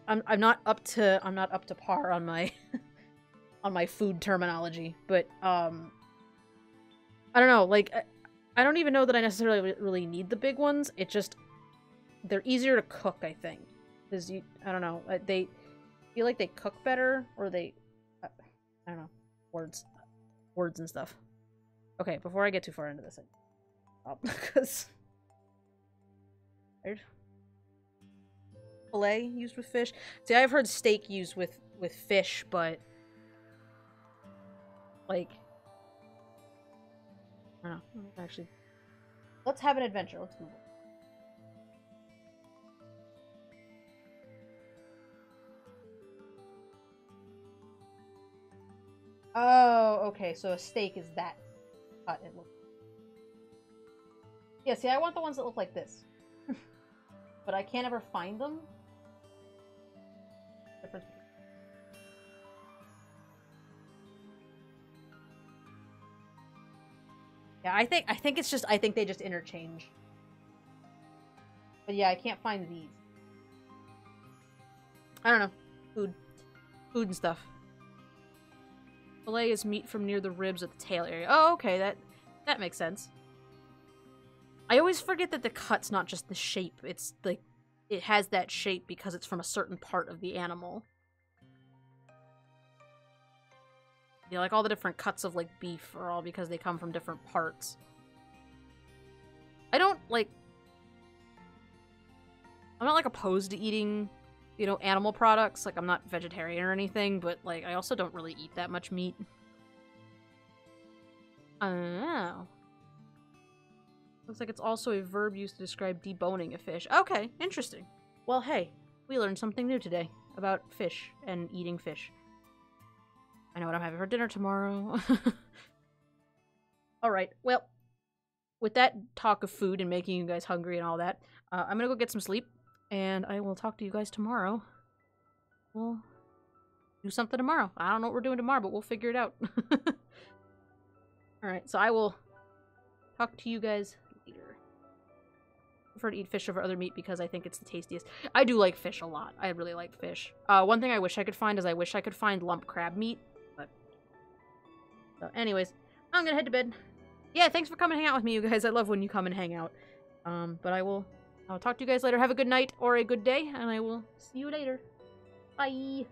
I'm not up to par on my on my food terminology, but I don't know, like I don't even know that I necessarily really need the big ones. It just they're easier to cook, I think, because I don't know, they feel like they cook better, or they I don't know, words and stuff. Okay, before I get too far into this, because fillet used with fish. See, I've heard steak used with fish, but like I don't know. Actually, let's have an adventure. Let's Google. Oh, okay. So a steak is that cut. It looks. Yeah. See, I want the ones that look like this, but I can't ever find them. Difference. Yeah, I think it's just, I think they just interchange. But yeah, I can't find these. I don't know. Food and stuff. Fillet is meat from near the ribs at the tail area. Oh, okay, that makes sense. I always forget that the cut's not just the shape. It's like, it has that shape because it's from a certain part of the animal. Yeah, like all the different cuts of, like, beef are all because they come from different parts. I don't, like... I'm not, like, opposed to eating, you know, animal products. Like, I'm not vegetarian or anything, but, like, I also don't really eat that much meat. Oh. Looks like it's also a verb used to describe deboning a fish. Okay, interesting. Well, hey, we learned something new today about fish and eating fish. I know what I'm having for dinner tomorrow. Alright, well, with that talk of food and making you guys hungry and all that, I'm gonna go get some sleep, and I will talk to you guys tomorrow. We'll do something tomorrow. I don't know what we're doing tomorrow, but we'll figure it out. Alright, so I will talk to you guys later. I prefer to eat fish over other meat because I think it's the tastiest. I do like fish a lot. I really like fish. One thing I wish I could find is I wish I could find lump crab meat. So anyways, I'm gonna head to bed. Yeah, thanks for coming and hang out with me, you guys. I love when you come and hang out. But I'll talk to you guys later. Have a good night or a good day, and I will see you later. Bye!